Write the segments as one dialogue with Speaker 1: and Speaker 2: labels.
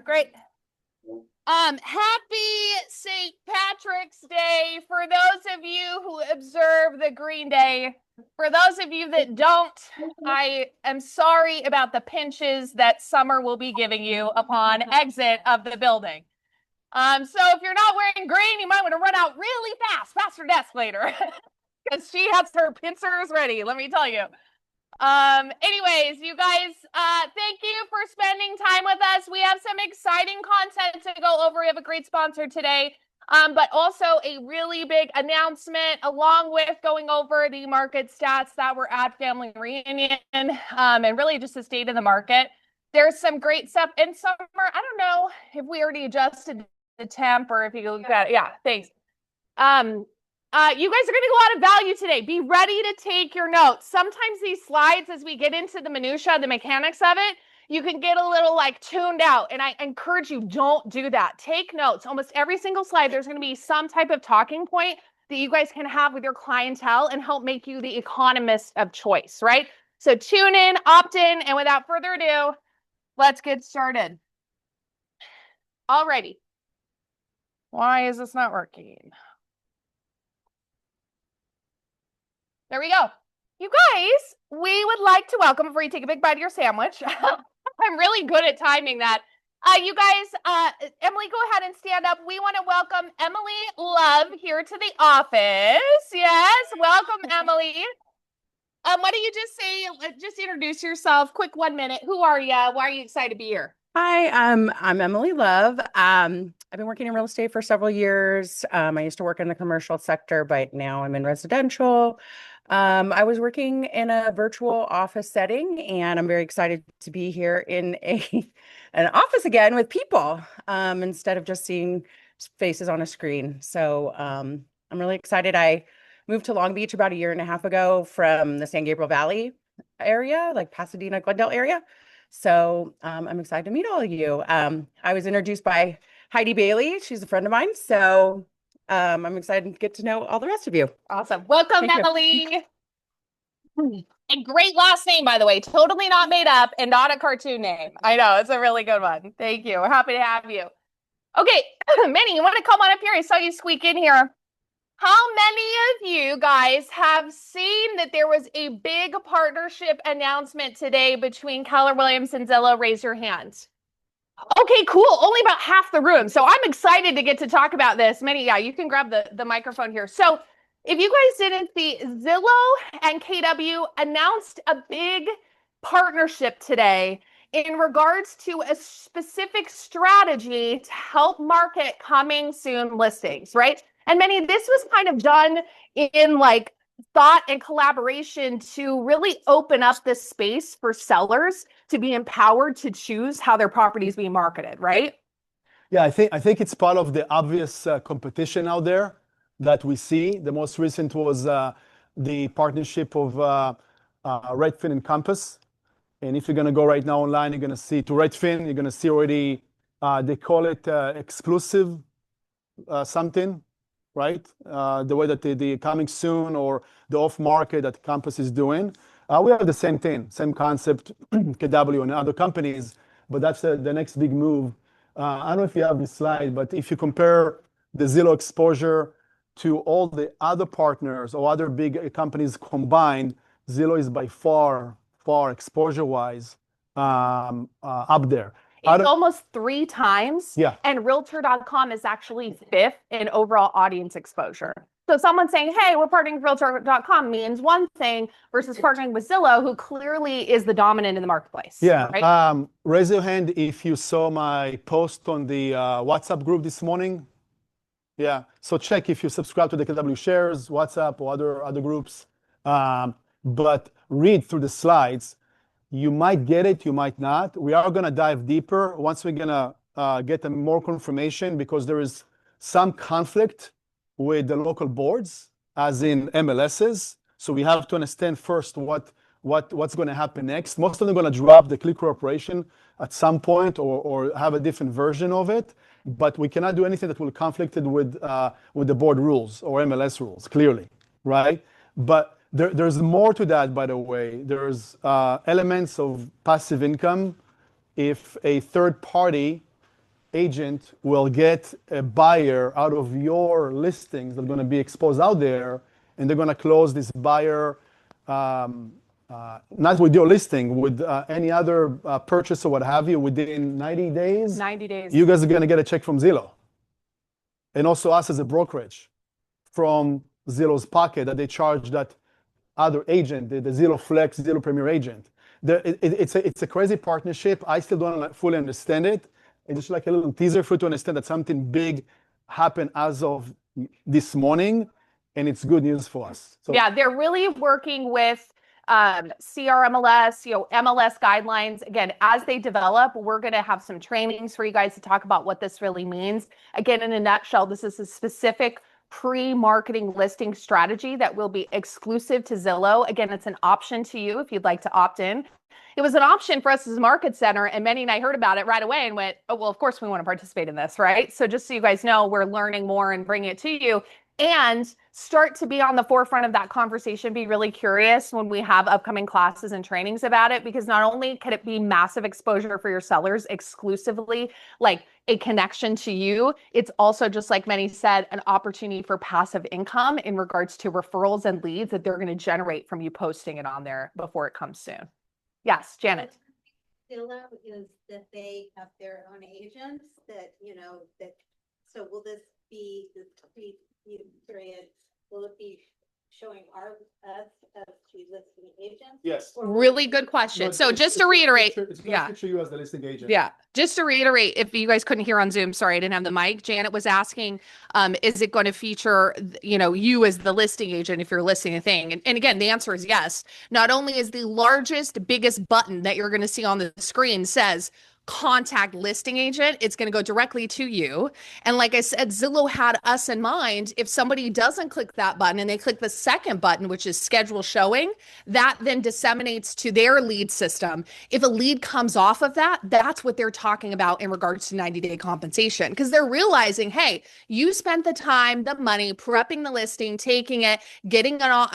Speaker 1: Great. Happy St. Patrick's Day for those of you who observe the Green Day. For those of you that don't, I am sorry about the pinches that Summer will be giving you upon exit of the building. So if you're not wearing green, you might want to run out really fast, past her desk later, because she has her pincers ready, let me tell you. Anyways, you guys, thank you for spending time with us. We have some exciting content to go over. We have a great sponsor today, but also a really big announcement along with going over the market stats that were at Family Reunion, and really just the state of the market. There's some great stuff in summer. I don't know if we already adjusted the temp or if you look at it. Yeah, thanks. You guys are getting a lot of value today. Be ready to take your notes. Sometimes these slides, as we get into the minutia, the mechanics of it, you can get a little like tuned out. And I encourage you, don't do that. Take notes. Almost every single slide, there's going to be some type of talking point that you guys can have with your clientele and help make you the economist of choice, right? So tune in, opt in, and without further ado, let's get started. Alrighty. Why is this not working? There we go. You guys, we would like to welcome, before you take a big bite of your sandwich, I'm really good at timing that. You guys, Emily, go ahead and stand up. We want to welcome Emily Love here to the office. Yes, welcome, Emily. Why don't you just say, just introduce yourself, quick 1 minute. Who are you? Why are you excited to be here?
Speaker 2: Hi, I'm Emily Love. I've been working in real estate for several years. I used to work in the commercial sector, but now I'm in residential. I was working in a virtual office setting, and I'm very excited to be here in an office again with people, instead of just seeing faces on a screen. So I'm really excited. I moved to Long Beach about a year and a half ago from the San Gabriel Valley area, like Pasadena, Glendale area. So I'm excited to meet all of you. I was introduced by Heidi Bailey. She's a friend of mine. So I'm excited to get to know all the rest of you.
Speaker 1: Awesome. Welcome, Emily. A great last name, by the way. Totally not made up and not a cartoon name. I know. It's a really good one. Thank you. We're happy to have you. Okay, Meny, you want to come on up here? I saw you squeak in here. How many of you guys have seen that there was a big partnership announcement today between Keller Williams and Zillow? Raise your hand. Okay, cool. Only about half the room. So I'm excited to get to talk about this. Meny, yeah, you can grab the microphone here. So if you guys didn't see, Zillow and KW announced a big partnership today in regards to a specific strategy to help market coming soon listings, right? And Meny, this was kind of done in like thought and collaboration to really open up this space for sellers to be empowered to choose how their property is being marketed, right?
Speaker 3: Yeah, I think it's part of the obvious competition out there that we see. The most recent was the partnership of Redfin and Compass. And if you're going to go right now online, you're going to see to Redfin, you're going to see already, they call it exclusive something, right? The way that the coming soon or the off market that Compass is doing. We have the same thing, same concept, KW and other companies, but that's the next big move. I don't know if you have this slide, but if you compare the Zillow exposure to all the other partners or other big companies combined, Zillow is by far exposure-wise up there.
Speaker 1: It's almost 3 times.
Speaker 3: Yeah.
Speaker 1: And Realtor.com is actually 5th in overall audience exposure. So someone saying, hey, we're partnering with Realtor.com means one thing versus partnering with Zillow, who clearly is the dominant in the marketplace.
Speaker 3: Yeah.
Speaker 1: Right?
Speaker 3: Raise your hand if you saw my post on the WhatsApp group this morning. Yeah. So check if you subscribe to the KW Shares, WhatsApp, or other groups. But read through the slides. You might get it, you might not. We are going to dive deeper once we're going to get more confirmation, because there is some conflict with the local boards, as in MLSs. So we have to understand first what's going to happen next. Most of them are going to drop the click-through operation at some point or have a different version of it. But we cannot do anything that will conflict with the board rules or MLS rules, clearly, right? But there's more to that, by the way. There's elements of passive income if a third party agent will get a buyer out of your listings that are going to be exposed out there, and they're going to close this buyer, not with your listing, with any other purchase or what have you, within 90 days.
Speaker 1: 90 days.
Speaker 3: You guys are going to get a check from Zillow. And also us as a brokerage from Zillow's pocket that they charge that other agent, the Zillow Flex, Zillow Premier agent. It's a crazy partnership. I still don't fully understand it. It's just like a little teaser for you to understand that something big happened as of this morning, and it's good news for us. So,
Speaker 1: yeah, they're really working with CRMLS, MLS guidelines. Again, as they develop, we're going to have some trainings for you guys to talk about what this really means. Again, in a nutshell, this is a specific pre-marketing listing strategy that will be exclusive to Zillow. Again, it's an option to you if you'd like to opt in. It was an option for us as a market center, and Meny and I heard about it right away and went, oh, well, of course we want to participate in this, right? So just so you guys know, we're learning more and bringing it to you, and start to be on the forefront of that conversation. Be really curious when we have upcoming classes and trainings about it, because not only could it be massive exposure for your sellers exclusively, like a connection to you, it's also, just like Meny said, an opportunity for passive income in regards to referrals and leads that they're going to generate from you posting it on there before it comes soon. Yes, Janet.
Speaker 4: Zillow is that they have their own agents that, so will this be the period, will it be showing us as to listing agents?
Speaker 3: yes.
Speaker 1: Really good question.
Speaker 3: No,
Speaker 1: So
Speaker 3: it's-
Speaker 1: just to
Speaker 3: it's-
Speaker 1: reiterate,
Speaker 3: it's gonna
Speaker 1: yeah.
Speaker 3: picture you as the listing agent.
Speaker 1: Yeah. Just to reiterate, if you guys couldn't hear on Zoom, sorry, I didn't have the mic. Janet was asking, is it going to feature, you as the listing agent if you're listing a thing? And again, the answer is yes. Not only is the largest, biggest button that you're going to see on the screen says contact listing agent, it's going to go directly to you. And like I said, Zillow had us in mind. If somebody doesn't click that button and they click the second button, which is schedule showing, that then disseminates to their lead system. If a lead comes off of that, that's what they're talking about in regards to 90-day compensation, because they're realizing, hey, you spent the time, the money, prepping the listing, taking it, getting it on,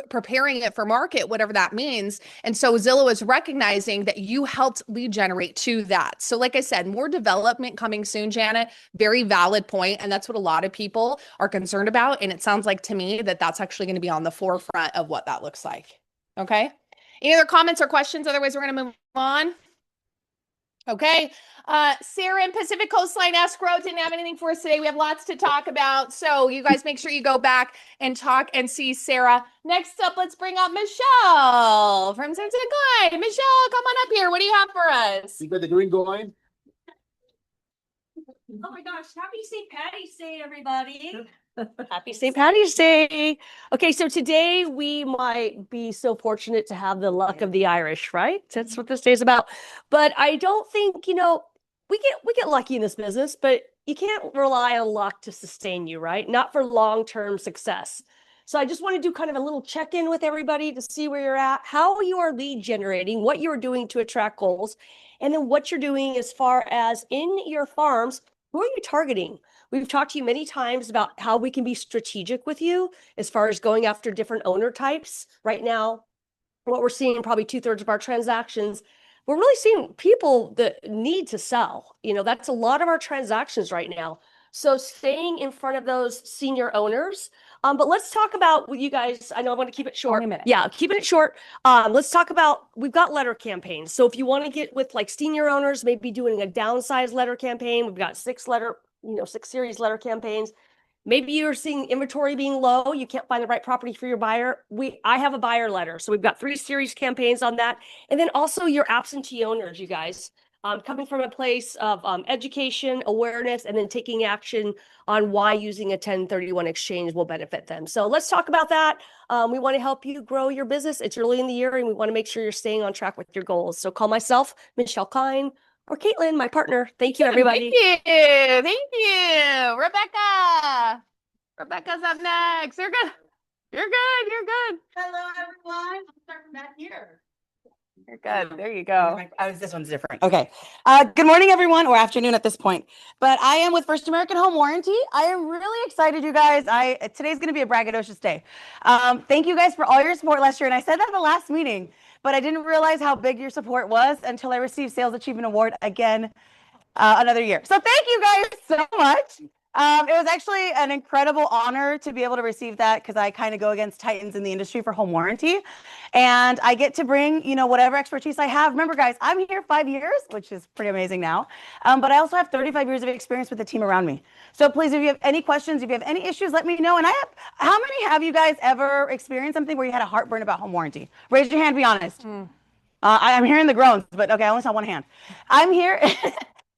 Speaker 1: preparing it for market, whatever that means. And so Zillow is recognizing that you helped lead generate to that. So like I said, more development coming soon, Janet. Very valid point. And that's what a lot of people are concerned about. And it sounds like to me that that's actually going to be on the forefront of what that looks like. Okay. Any other comments or questions? Otherwise, we're going to move on. Okay. Sarah in Pacific Coastline Escrow didn't have anything for us today. We have lots to talk about. So you guys make sure you go back and talk and see Sarah. Next up, let's bring up Michelle from Sunset Glide. Michelle, come on up here. What do you have for us?
Speaker 3: You got the green going?
Speaker 5: Oh my gosh, happy St. Patty's Day, everybody.
Speaker 6: Happy St. Patty's Day. Okay, so today we might be so fortunate to have the luck of the Irish, right? That's what this day is about. But I don't think, we get lucky in this business, but you can't rely on luck to sustain you, right? Not for long-term success. So I just want to do kind of a little check-in with everybody to see where you're at, how you are lead generating, what you're doing to attract goals, and then what you're doing as far as in your farms, who are you targeting? We've talked to you many times about how we can be strategic with you as far as going after different owner types. Right now, what we're seeing, probably 2/3 of our transactions, we're really seeing people that need to sell. That's a lot of our transactions right now. So staying in front of those senior owners. But let's talk about with you guys. I know I want to keep it short.
Speaker 1: Only a minute.
Speaker 6: Yeah, keeping it short. Let's talk about, we've got letter campaigns. So if you want to get with like senior owners, maybe doing a downsized letter campaign, we've got 6 series letter campaigns. Maybe you're seeing inventory being low. You can't find the right property for your buyer. I have a buyer letter. So we've got 3 series campaigns on that. And then also your absentee owners, you guys, coming from a place of education, awareness, and then taking action on why using a 1031 exchange will benefit them. So let's talk about that. We want to help you grow your business. It's early in the year and we want to make sure you're staying on track with your goals. So call myself, Michelle Kine, or Caitlin, my partner. Thank you, everybody.
Speaker 1: Thank you. Thank you. Rebecca. Rebecca's up next. You're good. You're good. You're good.
Speaker 4: Hello, everyone. I'm starting back here.
Speaker 1: You're good. There you go.
Speaker 7: This one's different. Okay. Good morning, everyone, or afternoon at this point. But I am with First American Home Warranty. I am really excited, you guys. Today's going to be a braggadocious day. Thank you guys for all your support last year. And I said that at the last meeting, but I didn't realize how big your support was until I received Sales Achievement Award again another year. So thank you guys so much. It was actually an incredible honor to be able to receive that because I kind of go against titans in the industry for home warranty. And I get to bring, you know, whatever expertise I have. Remember, guys, I'm here 5 years, which is pretty amazing now. But I also have 35 years of experience with the team around me. So please, if you have any questions, if you have any issues, let me know. And how many have you guys ever experienced something where you had a heartburn about home warranty? Raise your hand, be honest. I'm hearing the groans, but okay, I only saw one hand. I'm here.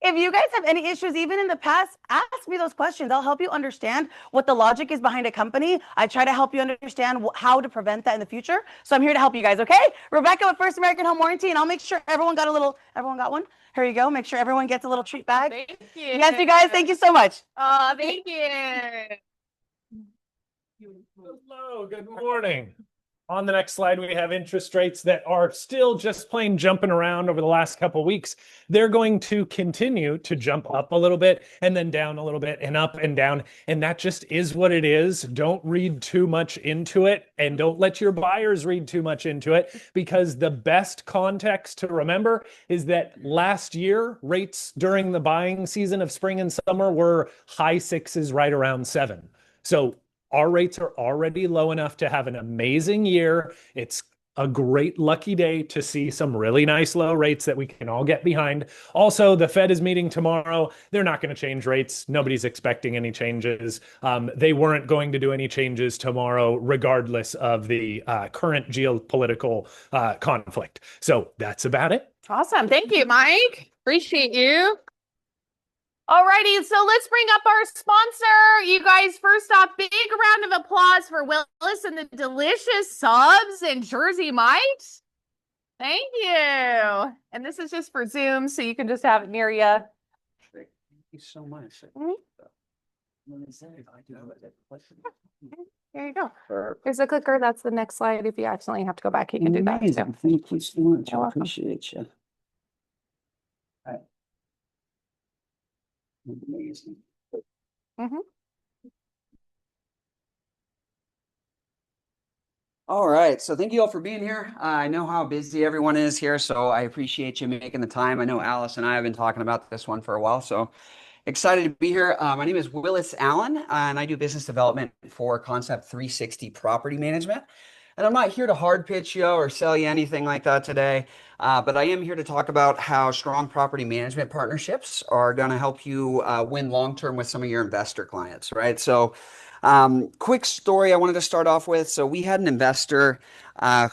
Speaker 7: If you guys have any issues, even in the past, ask me those questions. I'll help you understand what the logic is behind a company. I try to help you understand how to prevent that in the future. So I'm here to help you guys, okay? Rebecca with First American Home Warranty, and I'll make sure everyone got one? Here you go. Make sure everyone gets a little treat bag.
Speaker 1: Thank you.
Speaker 7: Yes, you guys, thank you so much.
Speaker 1: Oh, thank you.
Speaker 8: Hello, good morning. On the next slide, we have interest rates that are still just plain jumping around over the last couple of weeks. They're going to continue to jump up a little bit and then down a little bit and up and down. And that just is what it is. Don't read too much into it and don't let your buyers read too much into it, because the best context to remember is that last year rates during the buying season of spring and summer were high sixes, right around 7. So our rates are already low enough to have an amazing year. It's a great lucky day to see some really nice low rates that we can all get behind. Also, the Fed is meeting tomorrow. They're not going to change rates. Nobody's expecting any changes. They weren't going to do any changes tomorrow, regardless of the current geopolitical conflict. So that's about it.
Speaker 1: Awesome. Thank you, Mike. Appreciate you. Alrighty, so let's bring up our sponsor. You guys, first off, big round of applause for Willis and the delicious subs and Jersey Mite. Thank you. And this is just for Zoom, so you can just have it near you.
Speaker 2: Thank you so much.
Speaker 1: There you go. There's a clicker. That's the next slide. If you accidentally have to go back, you can do that too.
Speaker 2: Thank you so much.
Speaker 1: You're
Speaker 2: I
Speaker 1: welcome.
Speaker 2: appreciate you. Amazing.
Speaker 1: Mhm.
Speaker 9: All right, so thank you all for being here. I know how busy everyone is here, so I appreciate you making the time. I know Alice and I have been talking about this one for a while, so excited to be here. My name is Willis Allen, and I do business development for Concept 360 Property Management. And I'm not here to hard pitch you or sell you anything like that today, but I am here to talk about how strong property management partnerships are going to help you win long-term with some of your investor clients, right? So quick story I wanted to start off with. So we had an investor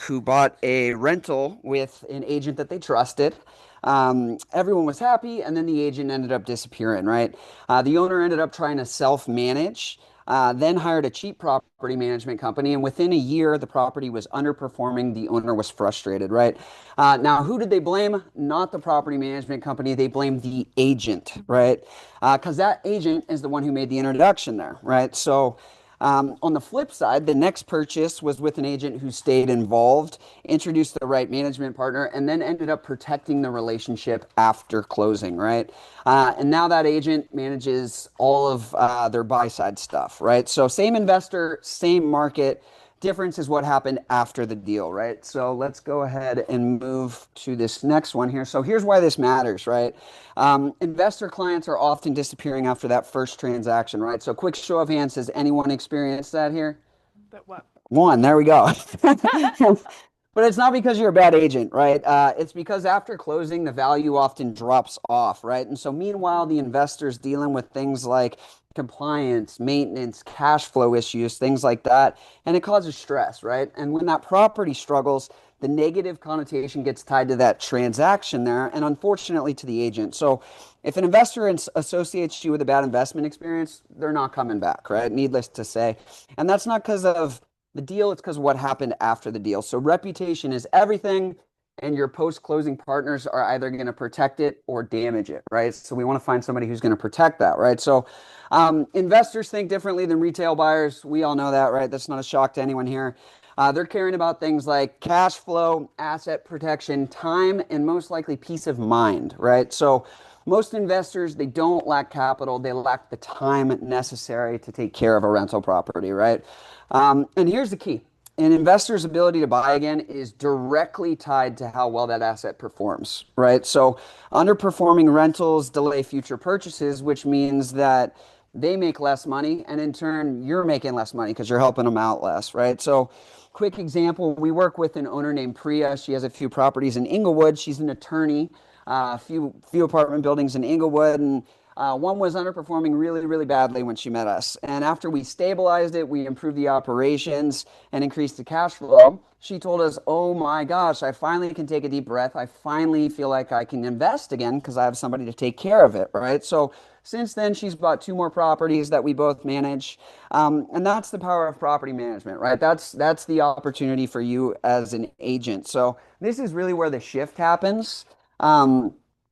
Speaker 9: who bought a rental with an agent that they trusted. Everyone was happy, and then the agent ended up disappearing, right? The owner ended up trying to self-manage, then hired a cheap property management company, and within a year, the property was underperforming. The owner was frustrated, right? Now, who did they blame? Not the property management company. They blamed the agent, right? Because that agent is the one who made the introduction there, right? So on the flip side, the next purchase was with an agent who stayed involved, introduced the right management partner, and then ended up protecting the relationship after closing, right? And now that agent manages all of their buy-side stuff, right? So same investor, same market. Difference is what happened after the deal, right? So let's go ahead and move to this next one here. So here's why this matters, right? Investor clients are often disappearing after that first transaction, right? So quick show of hands, has anyone experienced that here?
Speaker 1: That what?
Speaker 9: One, there we go. But it's not because you're a bad agent, right? It's because after closing, the value often drops off, right? And so meanwhile, the investor's dealing with things like compliance, maintenance, cash flow issues, things like that. And it causes stress, right? And when that property struggles, the negative connotation gets tied to that transaction there, and unfortunately to the agent. So if an investor associates you with a bad investment experience, they're not coming back, right? Needless to say. And that's not because of the deal, it's because of what happened after the deal. So reputation is everything, and your post-closing partners are either going to protect it or damage it, right? So we want to find somebody who's going to protect that, right? So investors think differently than retail buyers. We all know that, right? That's not a shock to anyone here. They're caring about things like cash flow, asset protection, time, and most likely peace of mind, right? So most investors, they don't lack capital. They lack the time necessary to take care of a rental property, right? And here's the key. an investor's ability to buy again is directly tied to how well that asset performs, right? So underperforming rentals delay future purchases, which means that they make less money, and in turn, you're making less money because you're helping them out less, right? So quick example, we work with an owner named Priya. She has a few properties in Inglewood. She's an attorney, a few apartment buildings in Inglewood, and one was underperforming really, really badly when she met us. And after we stabilized it, we improved the operations and increased the cash flow. She told us, oh my gosh, I finally can take a deep breath. I finally feel like I can invest again because I have somebody to take care of it, right? So since then, she's bought 2 more properties that we both manage. And that's the power of property management, right? That's the opportunity for you as an agent. So this is really where the shift happens.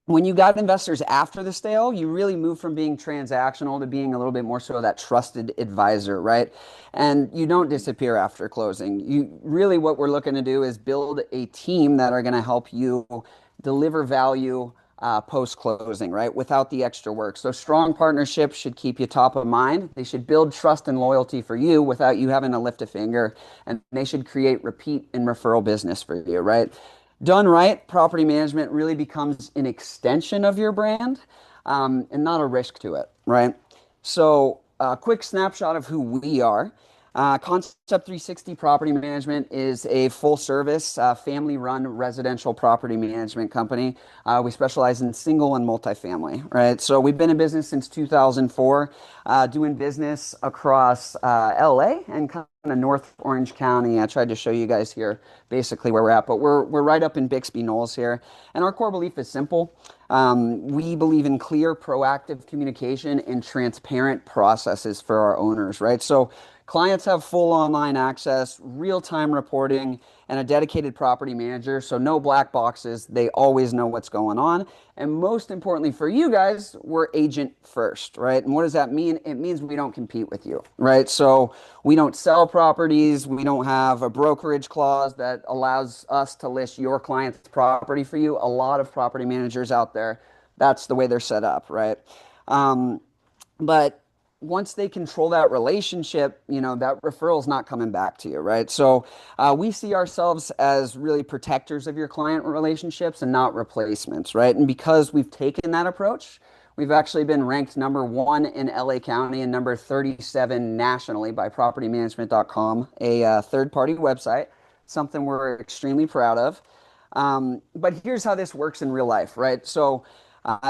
Speaker 9: When you got investors after the sale, you really move from being transactional to being a little bit more so that trusted advisor, right? And you don't disappear after closing. You really, what we're looking to do is build a team that are going to help you deliver value post-closing, right? Without the extra work. So strong partnerships should keep you top of mind. They should build trust and loyalty for you without you having to lift a finger. And they should create repeat and referral business for you, right? Done right, property management really becomes an extension of your brand and not a risk to it, right? So a quick snapshot of who we are. Concept 360 Property Management is a full-service, family-run residential property management company. We specialize in single and multifamily, right? So we've been in business since 2004, doing business across LA and kind of North Orange County. I tried to show you guys here basically where we're at, but we're right up in Bixby Knolls here. And our core belief is simple. We believe in clear, proactive communication and transparent processes for our owners, right? So clients have full online access, real-time reporting, and a dedicated property manager. So no black boxes. They always know what's going on. And most importantly for you guys, we're agent first, right? And what does that mean? It means we don't compete with you, right? So we don't sell properties. We don't have a brokerage clause that allows us to list your client's property for you. A lot of property managers out there, that's the way they're set up, right? But once they control that relationship, that referral is not coming back to you, right? So we see ourselves as really protectors of your client relationships and not replacements, right? And because we've taken that approach, we've actually been ranked #1 in LA County and number 37 nationally by propertymanagement.com, a third-party website, something we're extremely proud of. But here's how this works in real life, right? So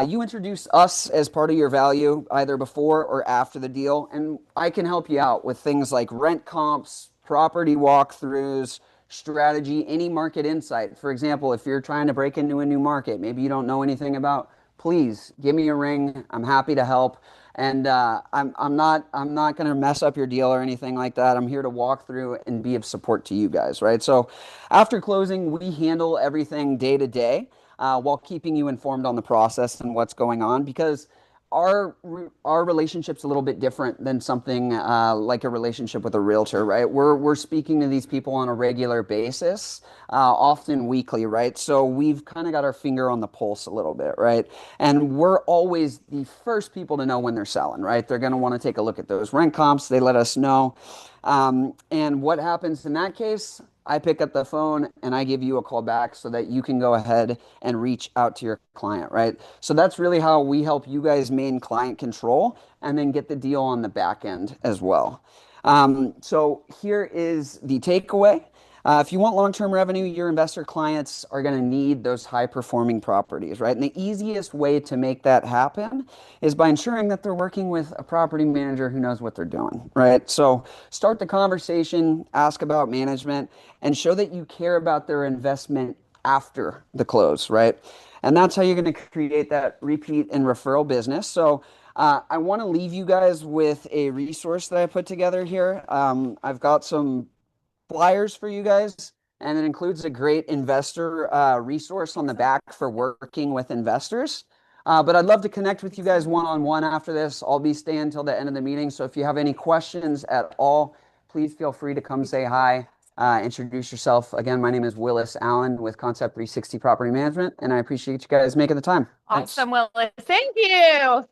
Speaker 9: you introduce us as part of your value either before or after the deal, and I can help you out with things like rent comps, property walkthroughs, strategy, any market insight. For example, if you're trying to break into a new market, maybe you don't know anything about, please give me a ring. I'm happy to help. And I'm not going to mess up your deal or anything like that. I'm here to walk through and be of support to you guys, right? So after closing, we handle everything day to day. While keeping you informed on the process and what's going on, because our relationship's a little bit different than something like a relationship with a realtor, right? We're speaking to these people on a regular basis, often weekly, right? So we've kind of got our finger on the pulse a little bit, right? And we're always the first people to know when they're selling, right? They're going to want to take a look at those rent comps. They let us know. And what happens in that case? I pick up the phone and I give you a call back so that you can go ahead and reach out to your client, right? So that's really how we help you guys maintain client control and then get the deal on the back end as well. So here is the takeaway. If you want long-term revenue, your investor clients are going to need those high-performing properties, right? And the easiest way to make that happen is by ensuring that they're working with a property manager who knows what they're doing, right? So start the conversation, ask about management, and show that you care about their investment after the close, right? And that's how you're going to create that repeat and referral business. So I want to leave you guys with a resource that I put together here. I've got some flyers for you guys, and it includes a great investor resource on the back for working with investors. But I'd love to connect with you guys one-on-one after this. I'll be staying until the end of the meeting. So if you have any questions at all, please feel free to come say hi, introduce yourself. Again, my name is Willis Allen with Concept 360 Property Management, and I appreciate you guys making the time.
Speaker 1: Awesome, Willis. Thank you.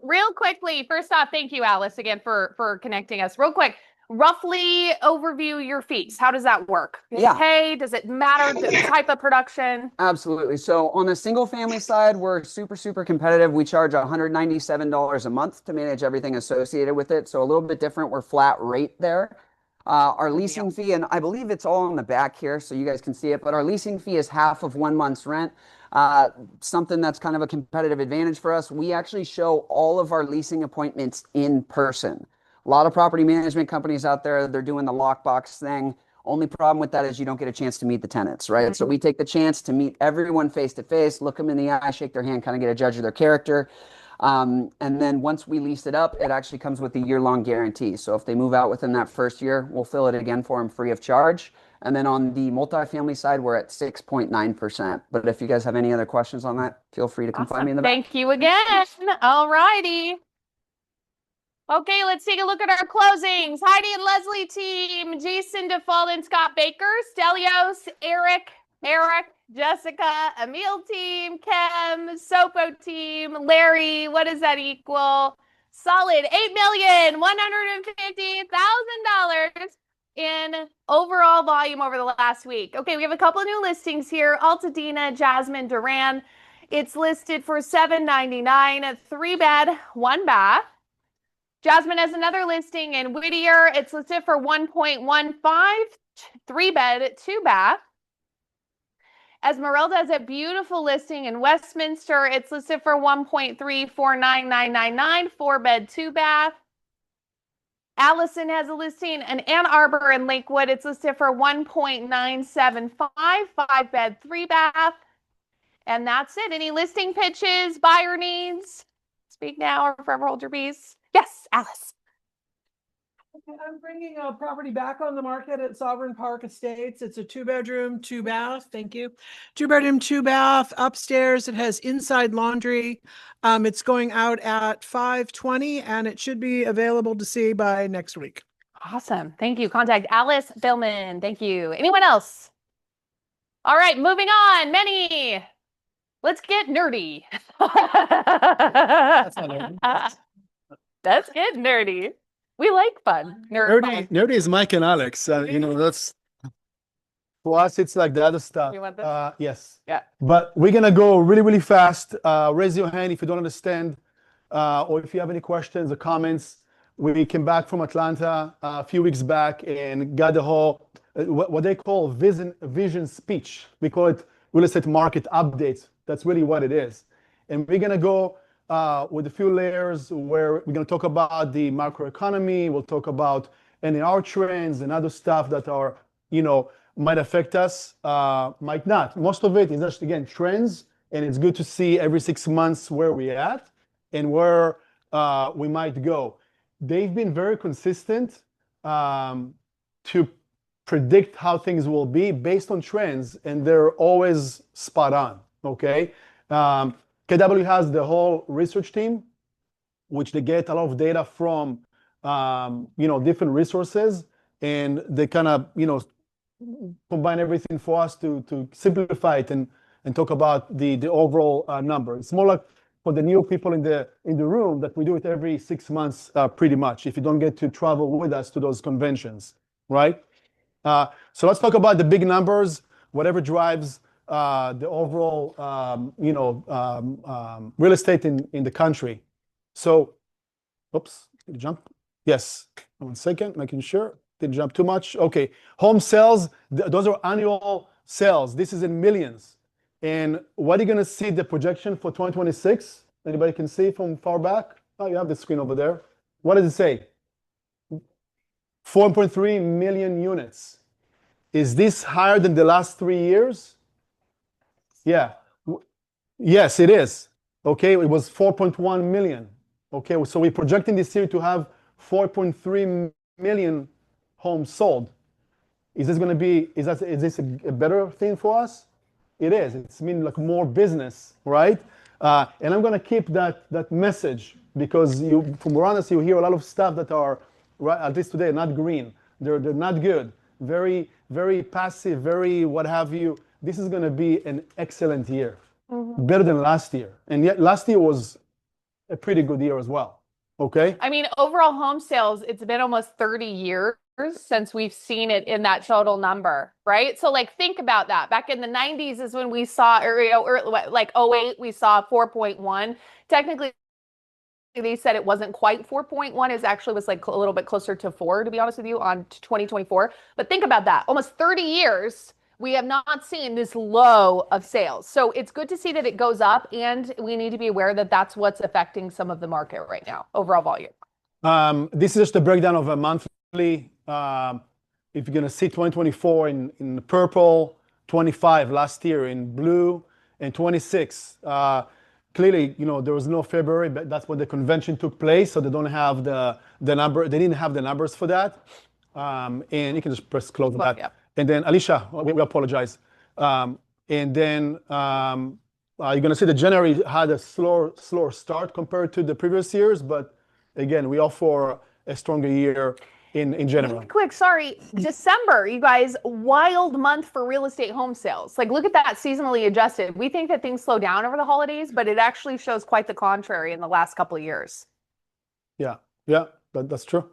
Speaker 1: Real quickly, first off, thank you, Alice, again for connecting us. Real quick, roughly overview your fees. How does that work?
Speaker 9: Yeah.
Speaker 1: Hey, does it matter the type of production?
Speaker 9: Absolutely. So on the single family side, we're super competitive. We charge $197 a month to manage everything associated with it. So a little bit different. We're flat rate there. Our leasing fee, and I believe it's all on the back here so you guys can see it, but our leasing fee is half of 1 month's rent. Something that's kind of a competitive advantage for us. We actually show all of our leasing appointments in person. A lot of property management companies out there, they're doing the lockbox thing. Only problem with that is you don't get a chance to meet the tenants, right? So we take the chance to meet everyone face to face, look them in the eye, shake their hand, kind of get a judge of their character. And then once we lease it up, it actually comes with a year-long guarantee. So if they move out within that first year, we'll fill it again for them free of charge. And then on the multifamily side, we're at 6.9%. But if you guys have any other questions on that, feel free to come find me in the back.
Speaker 1: Thank you again. All righty. Okay, let's take a look at our closings. Heidi and Leslie team, Jason DeFault and Scott Baker, Stelios, Eric, Jessica, Emil team, Kim, Sopo team, Larry, what does that equal? Solid $8,150,000 in overall volume over the last week. Okay, we have a couple of new listings here. Altadena, Jasmine, Duran. It's listed for $799, 3-bed, 1-bath. Jasmine has another listing in Whittier. It's listed for $1.15, 3-bed, 2-bath. Esmeralda has a beautiful listing in Westminster. It's listed for $1.349999, 4-bed, 2-bath. Allison has a listing in Ann Arbor and Lakewood. It's listed for $1.975, 5-bed, 3-bath. And that's it. Any listing pitches, buyer needs? Speak now or forever hold your peace. Yes, Alice.
Speaker 10: Okay, I'm bringing a property back on the market at Sovereign Park Estates. It's a 2-bedroom, 2-bath. Thank you. 2-bedroom, 2-bath. Upstairs, it has inside laundry. It's going out at 520, and it should be available to see by next week.
Speaker 1: Awesome. Thank you. Contact Alice Billman. Thank you. Anyone else? All right, moving on. Meny. Let's get nerdy.
Speaker 3: That's not nerdy.
Speaker 1: Let's get nerdy. We like fun.
Speaker 3: Nerdy is Mike and Alex. That's for us. It's like the other stuff.
Speaker 1: You want this?
Speaker 3: Yes.
Speaker 1: Yeah.
Speaker 3: But we're gonna go really fast. Raise your hand if you don't understand, or if you have any questions or comments. We came back from Atlanta a few weeks back and got the whole what they call vision speech. We call it real estate market updates. That's really what it is. And we're gonna go with a few layers where we're going to talk about the macroeconomy. We'll talk about NAR trends and other stuff that are, might affect us, might not. Most of it is just, again, trends. And it's good to see every 6 months where we're at and where we might go. They've been very consistent to predict how things will be based on trends. And they're always spot on, okay? KW has the whole research team, which they get a lot of data from, different resources, and they kind of, combine everything for us to simplify it and talk about the overall number. It's more like for the new people in the room that we do it every 6 months, pretty much, if you don't get to travel with us to those conventions, right? So let's talk about the big numbers, whatever drives the overall, real estate in the country. So, oops, did it jump? Yes, 1 second, making sure. Didn't jump too much. Okay, home sales, those are annual sales. This is in millions. And what are you going to see the projection for 2026? Anybody can see from far back? Oh, you have the screen over there. What does it say? 4.3 million units. Is this higher than the last 3 years? Yeah. Yes, it is. Okay, it was 4.1 million. Okay, so we're projecting this year to have 4.3 million homes sold. Is this a better thing for us? It is. It's mean like more business, right? And I'm gonna keep that message because from around us you hear a lot of stuff that are, right, at least today, not green. They're not good. Very, very passive, very what have you. This is going to be an excellent year, better than last year. And yet last year was a pretty good year as well. Okay.
Speaker 1: I mean, overall home sales, it's been almost 30 years since we've seen it in that total number, right? So like think about that. Back in the 90s is when we saw, or like 08, we saw 4.1. Technically, they said it wasn't quite 4.1. It actually was like a little bit closer to 4, to be honest with you, on 2024. But think about that. Almost 30 years, we have not seen this low of sales. So it's good to see that it goes up, and we need to be aware that that's what's affecting some of the market right now, overall volume.
Speaker 3: This is just a breakdown of a monthly. If you're going to see 2024 in purple, 25 last year in blue, and 26. Clearly, there was no February, but that's when the convention took place, so they don't have the number. They didn't have the numbers for that. And you can just press close on that.
Speaker 1: Yeah.
Speaker 3: And then Alicia, we apologize. And then you're going to see that January had a slower start compared to the previous years, but again, we offer a stronger year in general.
Speaker 1: Really quick, sorry. December, you guys, wild month for real estate home sales. Like, look at that seasonally adjusted. We think that things slow down over the holidays, but it actually shows quite the contrary in the last couple of years.
Speaker 3: Yeah, that's true.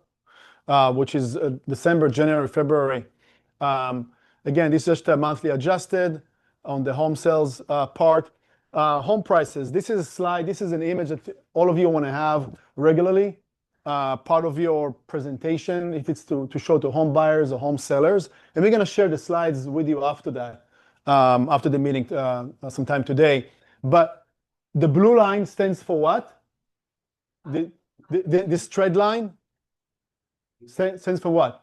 Speaker 3: Which is December, January, February. Again, this is just a monthly adjusted on the home sales part. Home prices. This is a slide. This is an image that all of you want to have regularly. Part of your presentation, if it's to show to home buyers or home sellers. And we're going to share the slides with you after that, after the meeting sometime today. But the blue line stands for what? This trend line stands for what?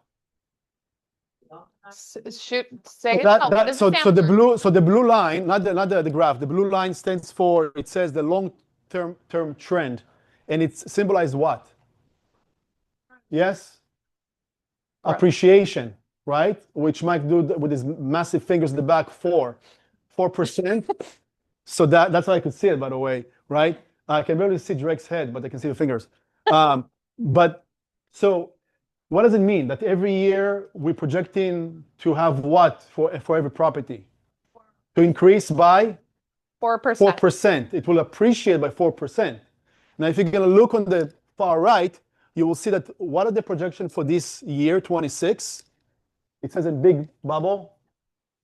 Speaker 1: Shoot, say it.
Speaker 3: So the blue line, not the graph, the blue line stands for, it says the long-term trend. And it's symbolized what? Yes? Right. Appreciation, right? Which Mike do with his massive fingers in the back, 4%. So that's how I could see it, by the way, right? I can barely see Drake's head, but I can see the fingers. But so what does it mean? That every year we're projecting to have what for every property? To increase by?
Speaker 1: 4%.
Speaker 3: 4%. It will appreciate by 4%. Now, if you're going to look on the far right, you will see that what are the projections for this year, 26? It says in big bubble,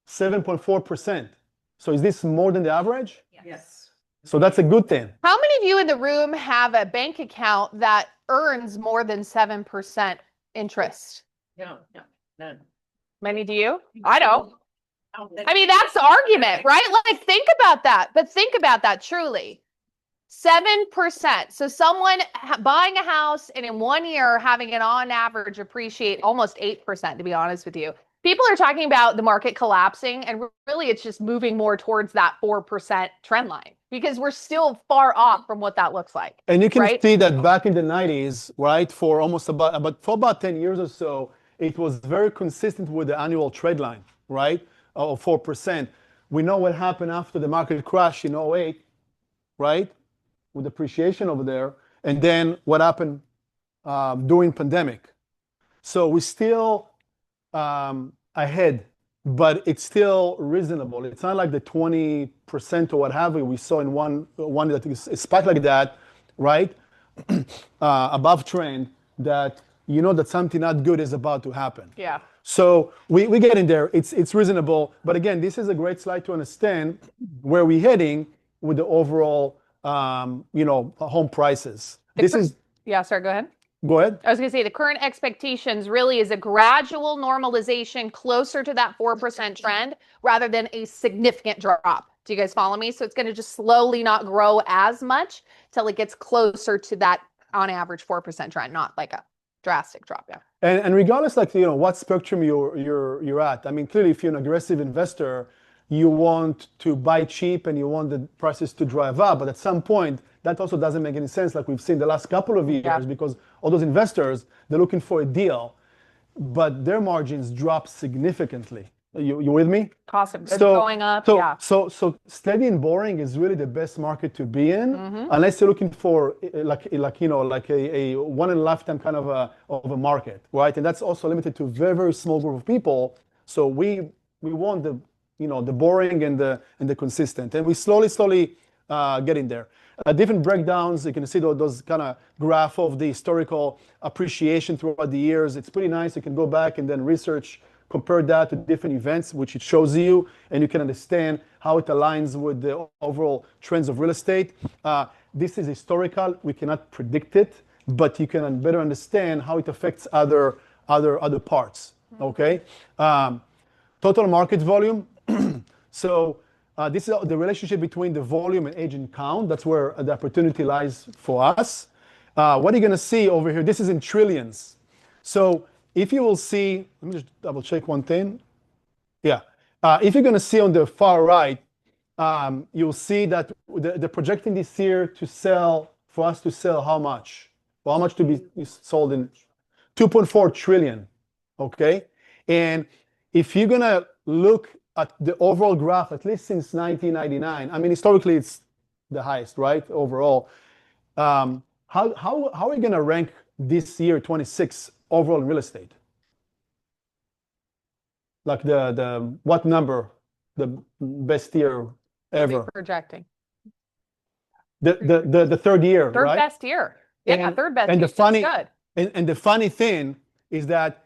Speaker 3: 7.4%. So is this more than the average?
Speaker 10: Yes.
Speaker 3: So that's a good thing.
Speaker 1: How many of you in the room have a bank account that earns more than 7% interest?
Speaker 10: No, none.
Speaker 1: Many do you? I don't. I mean, that's the argument, right? Like, think about that. But think about that truly. 7%. So someone buying a house and in 1 year having it on average appreciate almost 8%, to be honest with you. People are talking about the market collapsing, and really it's just moving more towards that 4% trend line because we're still far off from what that looks like.
Speaker 3: And you can
Speaker 1: right?
Speaker 3: see that back in the 90s, right, for almost about 10 years or so, it was very consistent with the annual trend line, right, of 4%. We know what happened after the market crash in 08, right? With appreciation over there, and then what happened during pandemic. So we're still ahead, but it's still reasonable. It's not like the 20% or what have we saw in one that is spiked like that, right? Above trend, that that something not good is about to happen.
Speaker 1: Yeah.
Speaker 3: So we get in there. It's reasonable, but again, this is a great slide to understand where we're heading with the overall home prices.
Speaker 1: Yeah, sorry, go ahead.
Speaker 3: Go ahead.
Speaker 1: I was going to say the current expectations really is a gradual normalization closer to that 4% trend rather than a significant drop. Do you guys follow me? So it's going to just slowly not grow as much till it gets closer to that on average 4% trend, not like a drastic drop. Yeah.
Speaker 3: And regardless, like what spectrum you're at. I mean, clearly, if you're an aggressive investor, you want to buy cheap and you want the prices to drive up. But at some point, that also doesn't make any sense, like we've seen the last couple of years, because all those investors, they're looking for a deal, but their margins drop significantly. You with me?
Speaker 1: Cost of goods going up.
Speaker 3: So steady and boring is really the best market to be in, unless you're looking for like a one in a lifetime kind of a market, right? And that's also limited to a very, very small group of people. So we want the boring and the consistent, and we slowly getting there. different breakdowns. You can see those kind of graph of the historical appreciation throughout the years. It's pretty nice. You can go back and then research, compare that to different events, which it shows you, and you can understand how it aligns with the overall trends of real estate. This is historical. We cannot predict it, but you can better understand how it affects other parts. Okay. Total market volume. So this is the relationship between the volume and agent count. That's where the opportunity lies for us. What are you going to see over here? This is in trillions. So if you will see, let me just double check one thing. Yeah. If you're going to see on the far right, you'll see that they're projecting this year to sell, for us to sell how much? Well, how much to be sold in 2.4 trillion. Okay. And if you're going to look at the overall graph, at least since 1999, I mean, historically, it's the highest, right? Overall. How are you going to rank this year, 26, overall in real estate? Like what number, the best year ever?
Speaker 1: Projecting.
Speaker 3: The third year,
Speaker 1: Third
Speaker 3: right?
Speaker 1: best year. Yeah, third best
Speaker 3: and
Speaker 1: year.
Speaker 3: the funny,
Speaker 1: That's good.
Speaker 3: And the funny thing is that,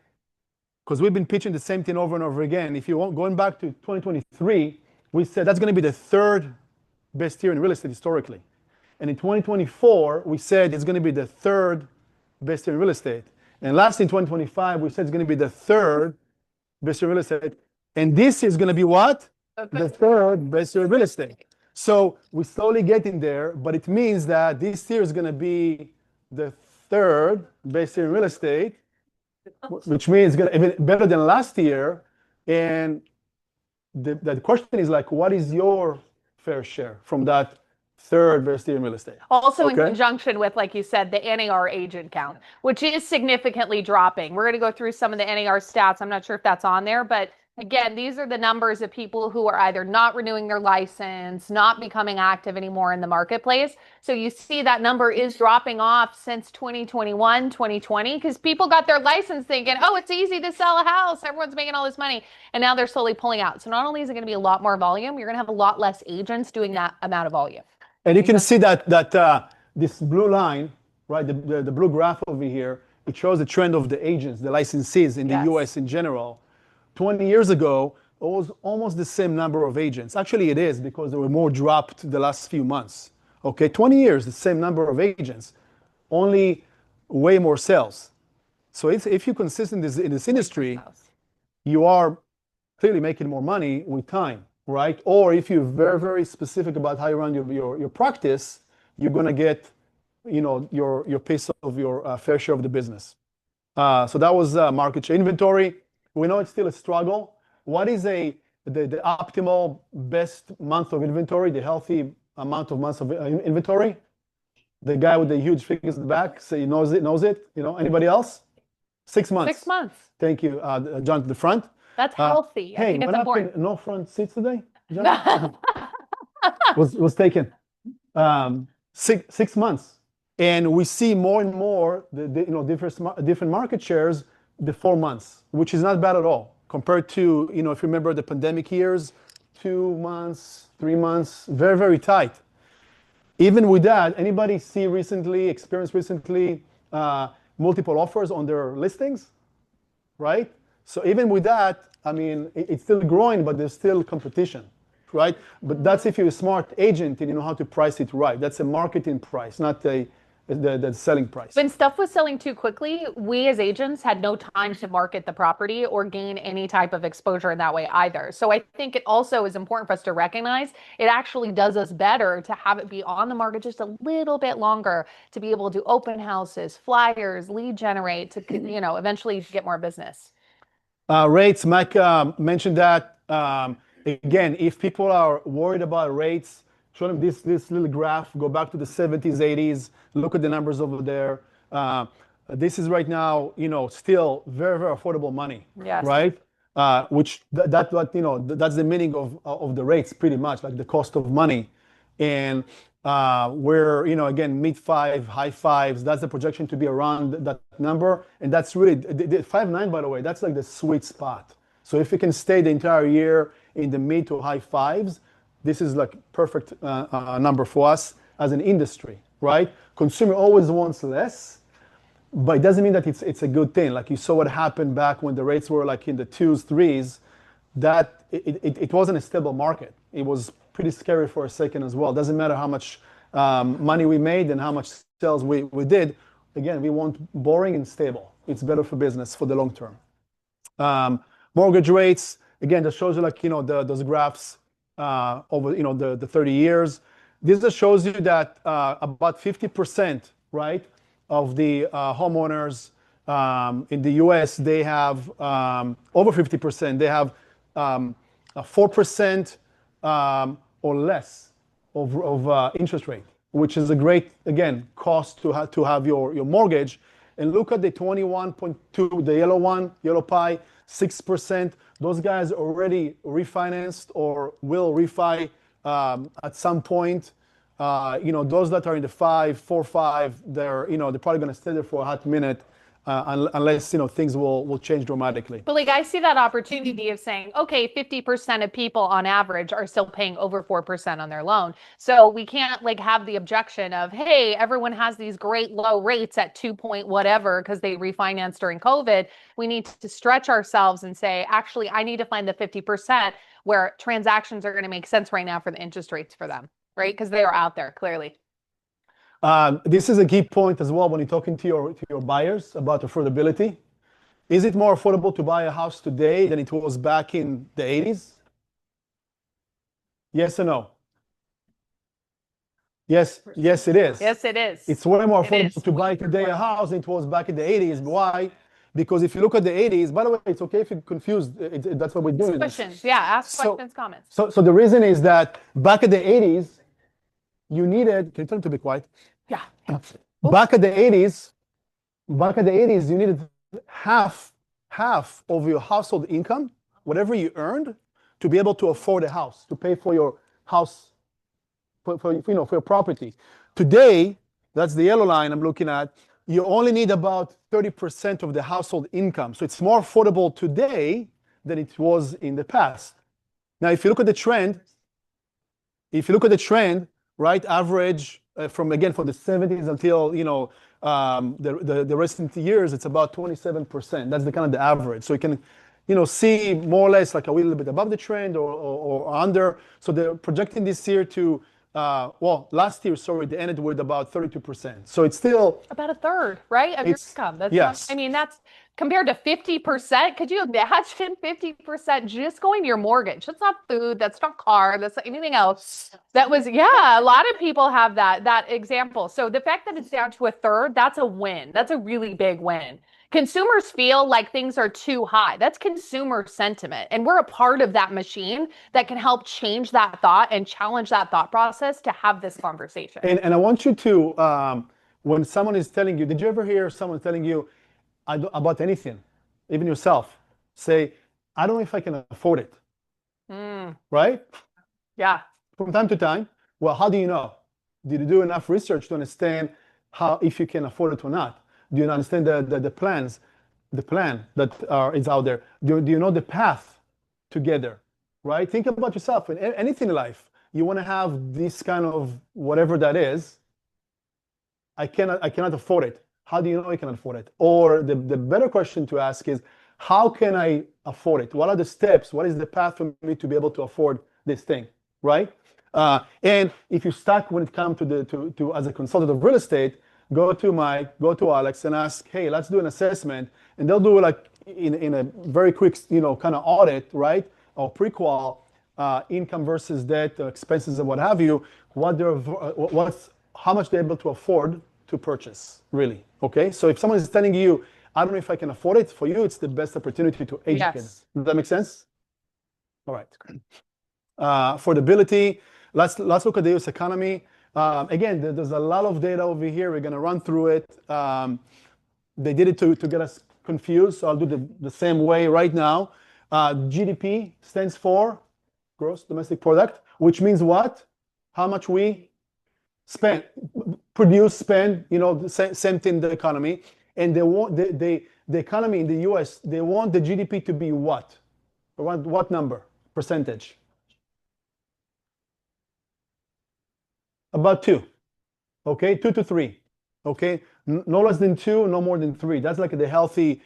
Speaker 3: because we've been pitching the same thing over and over again, if you want, going back to 2023, we said that's going to be the third best year in real estate historically. And in 2024, we said it's going to be the third best year in real estate. And last in 2025, we said it's going to be the third best year in real estate. And this is going to be what? The third best year in real estate. So we're slowly getting there, but it means that this year is going to be the third best year in real estate, which means it's going to be better than last year. And the question is like, what is your fair share from that third best year in real estate?
Speaker 1: Also in conjunction with, like you said, the NAR agent count, which is significantly dropping. We're going to go through some of the NAR stats. I'm not sure if that's on there, but again, these are the numbers of people who are either not renewing their license, not becoming active anymore in the marketplace. So you see that number is dropping off since 2021, 2020, because people got their license thinking, oh, it's easy to sell a house. Everyone's making all this money. And now they're slowly pulling out. So not only is it going to be a lot more volume, you're going to have a lot less agents doing that amount of volume.
Speaker 3: And you can see that this blue line, right, the blue graph over here, it shows the trend of the agents, the licensees in the US in general. 20 years ago, it was almost the same number of agents. Actually, it is because there were more dropped the last few months. Okay, 20 years, the same number of agents, only way more sales. So if you're consistent in this industry, you are clearly making more money with time, right? Or if you're very, very specific about how you run your practice, you're going to get, your piece of your fair share of the business. So that was market share. Inventory. We know it's still a struggle. What is the optimal best month of inventory, the healthy amount of months of inventory? The guy with the huge figures in the back, so he knows it. Anybody else? 6 months.
Speaker 1: 6 months.
Speaker 3: Thank you, John, to the front.
Speaker 1: That's healthy.
Speaker 3: Hey,
Speaker 1: it's
Speaker 3: what
Speaker 1: important.
Speaker 3: happened? No front seats today? John? was taken. 6 months. And we see more and more different market shares the 4 months, which is not bad at all compared to, if you remember the pandemic years, 2 months, 3 months, very, very tight. Even with that, anybody experienced recently multiple offers on their listings, right? So even with that, I mean, it's still growing, but there's still competition, right? But that's if you're a smart agent and you know how to price it right. That's a marketing price, not the selling price.
Speaker 1: When stuff was selling too quickly, we as agents had no time to market the property or gain any type of exposure in that way either. So I think it also is important for us to recognize it actually does us better to have it be on the market just a little bit longer, to be able to open houses, flyers, lead generate, to eventually get more business.
Speaker 3: Rates, Mike mentioned that. Again, if people are worried about rates, show them this little graph, go back to the 70s, 80s, look at the numbers over there. This is right now, still very, very affordable money, right? Which that's the meaning of the rates pretty much, like the cost of money. And we're, again, mid-5, high-5s, that's the projection to be around that number. And that's really, the 5.9, by the way, that's like the sweet spot. So if you can stay the entire year in the mid to high 5s, this is like perfect number for us. as an industry, right? Consumer always wants less, but it doesn't mean that it's a good thing. Like you saw what happened back when the rates were like in the 2s, 3s, that it wasn't a stable market. It was pretty scary for a second as well. Doesn't matter how much money we made and how much sales we did. Again, we want boring and stable. It's better for business for the long term. Mortgage rates, again, that shows you like, those graphs over, the 30 years. This just shows you that about 50%, right, of the homeowners in the US, they have over 50%, they have 4% or less of interest rate, which is a great, again, cost to have your mortgage. And look at the 21.2, the yellow pie, 6%. Those guys already refinanced or will refi at some point. Those that are in the 4, 5, they're probably going to stay there for a hot minute unless things will change dramatically.
Speaker 1: But like I see that opportunity of saying, okay, 50% of people on average are still paying over 4% on their loan. So we can't like have the objection of, hey, everyone has these great low rates at 2 point whatever because they refinanced during COVID. We need to stretch ourselves and say, actually, I need to find the 50% where transactions are going to make sense right now for the interest rates for them, right? Because they are out there clearly.
Speaker 3: This is a key point as well when you're talking to your buyers about affordability. Is it more affordable to buy a house today than it was back in the 80s? Yes or no? Yes, it is.
Speaker 1: Yes, it is.
Speaker 3: It's way more affordable to buy today a house than it was back in the 80s. Why? Because if you look at the 80s, by the way, it's okay if you're confused. That's what we're doing.
Speaker 1: Questions. Yeah, ask questions, comments.
Speaker 3: So the reason is that back in the 80s, you needed, can you tell them to be quiet?
Speaker 1: Yeah.
Speaker 3: Back at the 80s, you needed half of your household income, whatever you earned, to be able to afford a house, to pay for your house, for your property. Today, that's the yellow line I'm looking at. You only need about 30% of the household income. So it's more affordable today than it was in the past. Now, if you look at the trend, right, average from the 70s until the recent years, it's about 27%. That's the kind of the average. So you can see more or less like a little bit above the trend or under. So they're projecting this year to last year, sorry, they ended with about 32%. So it's still
Speaker 1: about a third, right, of your income. That's
Speaker 3: yes.
Speaker 1: Not, I mean, that's compared to 50%. Could you imagine 50% just going to your mortgage? That's not food. That's not car. That's not anything else. That was, a lot of people have that example. So the fact that it's down to a third, that's a win. That's a really big win. Consumers feel like things are too high. That's consumer sentiment. And we're a part of that machine that can help change that thought and challenge that thought process to have this conversation.
Speaker 3: And I want you to, when someone is telling you, did you ever hear someone telling you about anything, even yourself, say, I don't know if I can afford it. Right?
Speaker 1: Yeah.
Speaker 3: From time to time. Well, how do you know? Did you do enough research to understand if you can afford it or not? Do you understand the plan that is out there? Do you know the path together, right? Think about yourself in anything in life. You want to have this kind of whatever that is. I cannot afford it. How do you know I can afford it? Or the better question to ask is, how can I afford it? What are the steps? What is the path for me to be able to afford this thing, right? And if you're stuck when it comes to as a consultant of real estate, go to Alex and ask, hey, let's do an assessment. And they'll do like in a very quick, kind of audit, right? Or pre-qual, income versus debt, expenses and what have you, how much they're able to afford to purchase, really, okay? So if someone is telling you, I don't know if I can afford it, for you, it's the best opportunity to educate.
Speaker 1: Yes.
Speaker 3: Does that make sense? All right. Affordability, let's look at the US economy. Again, there's a lot of data over here. We're going to run through it. They did it to get us confused, so I'll do the same way right now. GDP stands for gross domestic product, which means what? How much we spend, produce, spend, the same thing in the economy. And they want the economy in the US, they want the GDP to be what? What number, percentage? About 2. Okay, 2 to 3. Okay, no less than 2, no more than 3. That's like the healthy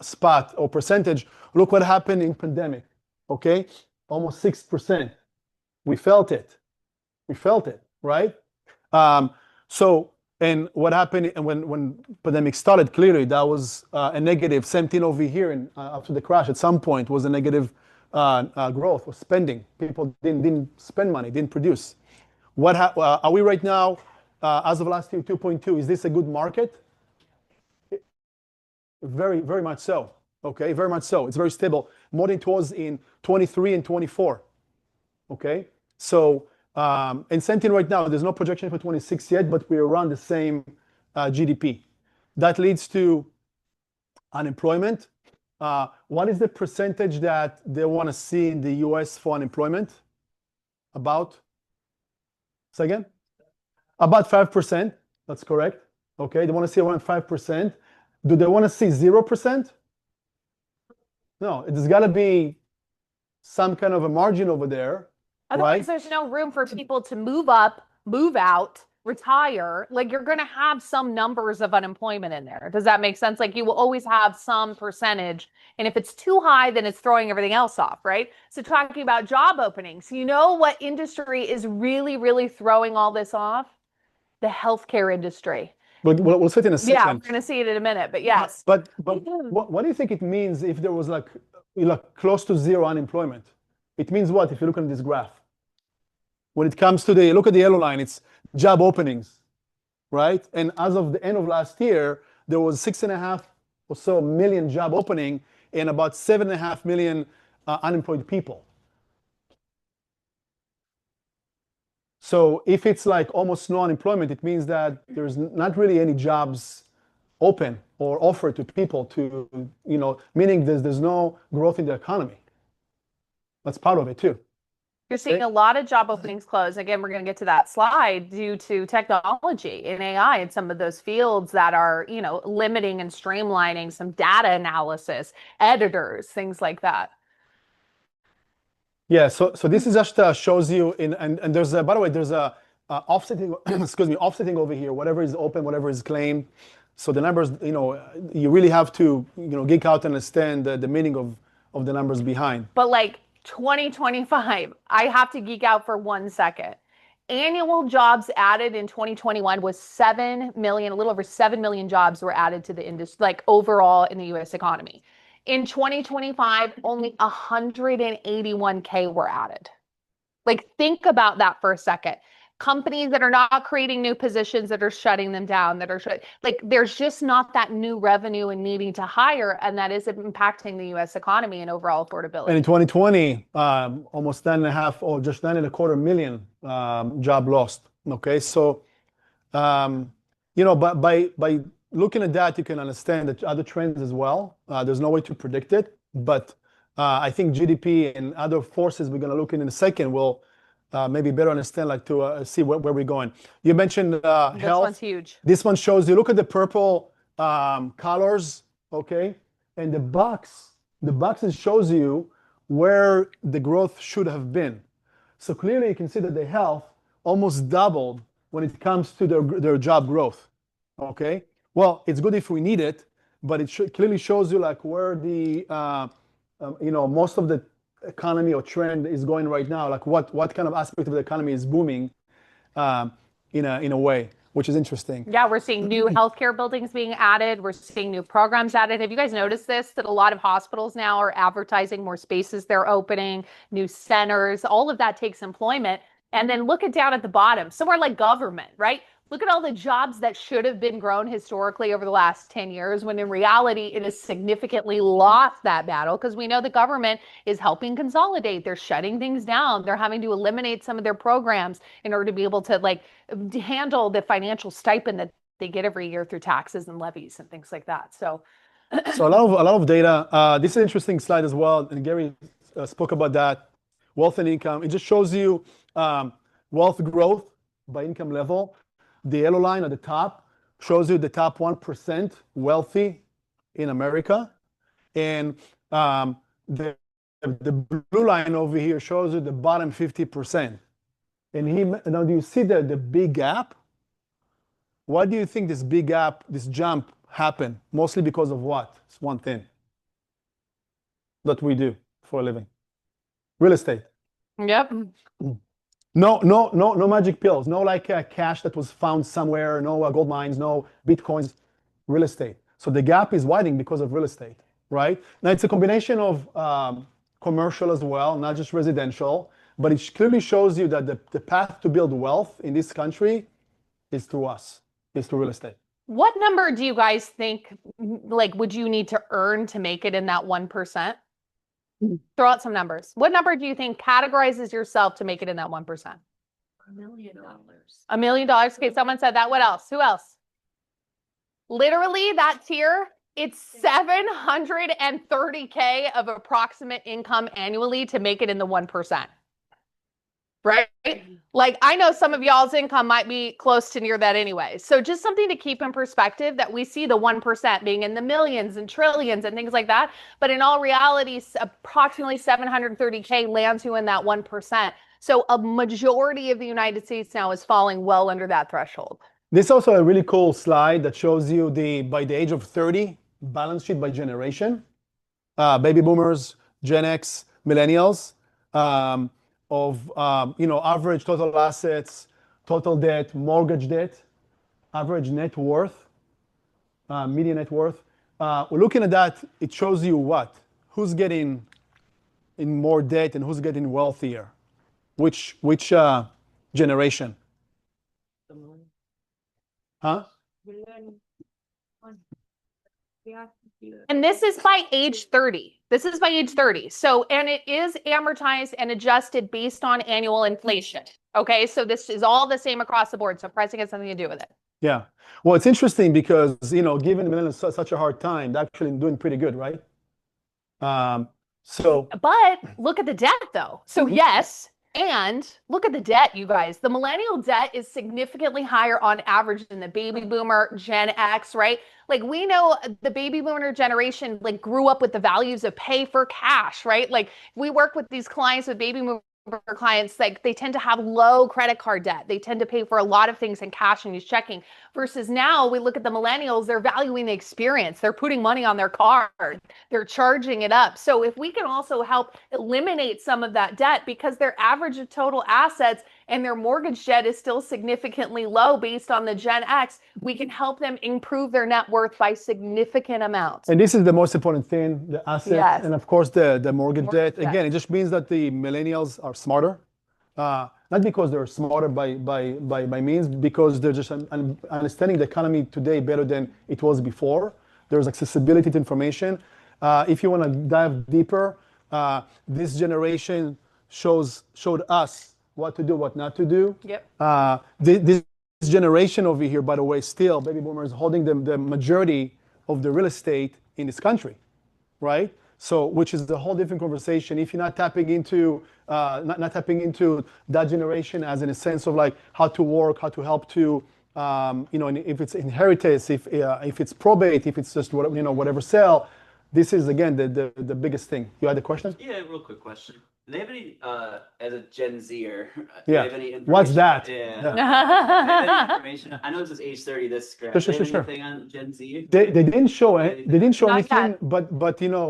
Speaker 3: spot or percentage. Look what happened in pandemic. Okay, almost 6%. We felt it. We felt it, right? So, and what happened when pandemic started? Clearly, that was a negative. Same thing over here, and after the crash, at some point, was a negative growth or spending. People didn't spend money, didn't produce. Are we right now, as of last year, 2.2? Is this a good market? Very, very much so. Okay, very much so. It's very stable. More than it was in 23 and 24. Okay, so and same thing right now. There's no projection for 26 yet, but we're around the same GDP. That leads to unemployment. What is the percentage that they want to see in the US for unemployment? About? Say again? About 5%. That's correct. Okay, they want to see around 5%. Do they want to see 0%? No, there's got to be some kind of a margin over there.
Speaker 1: Otherwise,
Speaker 3: Right?
Speaker 1: there's no room for people to move up, move out, retire. Like you're going to have some numbers of unemployment in there. Does that make sense? Like you will always have some percentage. And if it's too high, then it's throwing everything else off, right? So talking about job openings, you know what industry is really, really throwing all this off? The healthcare industry.
Speaker 3: But we'll see it in a second.
Speaker 1: Yeah, we're going to see it in a minute, but yes.
Speaker 3: But what do you think it means if there was like close to zero unemployment? It means what if you look at this graph? When it comes to look at the yellow line, it's job openings, right? And as of the end of last year, there was 6.5 or so million job opening and about 7.5 million unemployed people. So if it's like almost no unemployment, it means that there's not really any jobs open or offered to people to, meaning there's no growth in the economy. That's part of it too.
Speaker 1: You're seeing a lot of job openings close. Again, we're going to get to that slide due to technology and AI and some of those fields that are, limiting and streamlining some data analysis, editors, things like that.
Speaker 3: Yeah, so this is just shows you and there's by the way, there's a offsetting offsetting over here, whatever is open, whatever is claimed. So the numbers, you really have to, geek out and understand the meaning of the numbers behind.
Speaker 1: But like 2025, I have to geek out for 1 second. Annual jobs added in 2021 was 7 million, a little over 7 million jobs were added to the industry, like overall in the US economy. In 2025, only 181K were added. Like, think about that for a second. Companies that are not creating new positions, that are shutting them down, there's just not that new revenue and needing to hire, and that is impacting the U.S. economy and overall affordability.
Speaker 3: And in 2020, almost 9.5 or just 9.25 million job lost. Okay, so but by looking at that, you can understand the other trends as well. There's no way to predict it, but I think GDP and other forces we're going to look in a second will maybe better understand, to see where we're going. You mentioned health.
Speaker 1: This one's huge.
Speaker 3: This one shows you, look at the purple colors, okay? And the boxes shows you where the growth should have been. So clearly you can see that the health almost doubled when it comes to their job growth, okay? Well, it's good if we need it, but it clearly shows you where the, most of the economy or trend is going right now, what kind of aspect of the economy is booming in a way, which is interesting.
Speaker 1: Yeah, we're seeing new healthcare buildings being added. We're seeing new programs added. Have you guys noticed this? That a lot of hospitals now are advertising more spaces they're opening, new centers, all of that takes employment. And then look down at the bottom, somewhere like government, right? Look at all the jobs that should have been grown historically over the last 10 years, when in reality, it has significantly lost that battle, because we know the government is helping consolidate. They're shutting things down. They're having to eliminate some of their programs in order to be able to handle the financial stipend that they get every year through taxes and levies and things like that. So
Speaker 3: a lot of data. This is an interesting slide as well, and Gary spoke about that. Wealth and income. It just shows you wealth growth by income level. The yellow line at the top shows you the top 1% wealthy in America. And the blue line over here shows you the bottom 50%. And now do you see the big gap? Why do you think this big gap, this jump happened? Mostly because of what? It's one thing that we do for a living. Real estate.
Speaker 1: Yep.
Speaker 3: No magic pills. No like cash that was found somewhere. No gold mines. No bitcoins. Real estate. So the gap is widening because of real estate, right? Now it's a combination of commercial as well, not just residential. But it clearly shows you that the path to build wealth in this country is through us, is through real estate.
Speaker 1: What number do you guys think, like, would you need to earn to make it in that 1%? Throw out some numbers. What number do you think categorizes yourself to make it in that 1%?
Speaker 5: $1 million.
Speaker 1: $1 million. Okay, someone said that. What else? Who else? Literally, that tier, it's 730K of approximate income annually to make it in the 1%. Right? Like, I know some of y'all's income might be close to near that anyway. So just something to keep in perspective, that we see the 1% being in the millions and trillions and things like that. But in all reality, approximately 730K lands you in that 1%. So a majority of the United States now is falling well under that threshold.
Speaker 3: This is also a really cool slide that shows you by the age of 30, balance sheet by generation. Baby boomers, Gen X, millennials. Average total assets, total debt, mortgage debt, average net worth, median net worth. We're looking at that. It shows you what? Who's getting in more debt and who's getting wealthier? Which generation? Huh?
Speaker 1: And this is by age 30. This is by age 30. So, and it is amortized and adjusted based on annual inflation. Okay. So this is all the same across the board. So pricing has something to do with it.
Speaker 3: Yeah. Well, it's interesting because, given millennials such a hard time, they're actually doing pretty good, right? But
Speaker 1: look at the debt though. So yes. And look at the debt, you guys. The millennial debt is significantly higher on average than the baby boomer, Gen X, right? Like, we know the baby boomer generation, like, grew up with the values of pay for cash, right? Like, we work with these clients, with baby boomer clients, like, they tend to have low credit card debt. They tend to pay for a lot of things in cash and use checking. Versus now, we look at the millennials, they're valuing the experience. They're putting money on their card. They're charging it up. So if we can also help eliminate some of that debt, because their average of total assets and their mortgage debt is still significantly low based on the Gen X, we can help them improve their net worth by significant amounts.
Speaker 3: And this is the most important thing, the assets,
Speaker 1: Yes.
Speaker 3: and of course the mortgage debt. Again, it just means that the millennials are smarter. Not because they're smarter by means, because they're just understanding the economy today better than it was before. There's accessibility to information. If you want to dive deeper, this generation showed us what to do, what not to do.
Speaker 1: Yep.
Speaker 3: This generation over here, by the way, still baby boomers holding the majority of the real estate in this country, right? So, which is a whole different conversation. If you're not tapping into not tapping into that generation as in a sense of like how to work, how to help to if it's inheritance, if it's probate, if it's just whatever sale, this is again the biggest thing. You had a question?
Speaker 11: Yeah, real quick question. Do they have any, as a Gen Zer, do
Speaker 3: Yeah.
Speaker 11: they have any information?
Speaker 3: What's that?
Speaker 11: Yeah.
Speaker 3: Yeah.
Speaker 11: Do they have any information? I know this is age 30, this graph.
Speaker 3: Sure.
Speaker 11: Do they have anything on Gen Z?
Speaker 3: They didn't show it. They didn't show
Speaker 1: Not
Speaker 3: anything,
Speaker 1: yet.
Speaker 3: but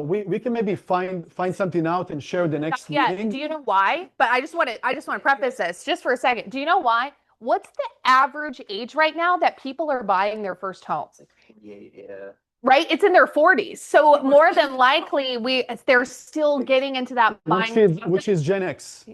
Speaker 3: we can maybe find something out and share the next
Speaker 1: Yeah.
Speaker 3: meeting.
Speaker 1: Do you know why? But I just want to preface this just for a second. Do you know why? What's the average age right now that people are buying their first homes?
Speaker 11: Yeah.
Speaker 1: Right? It's in their 40s. So more than likely they're still getting into that buying.
Speaker 3: Which is Gen X,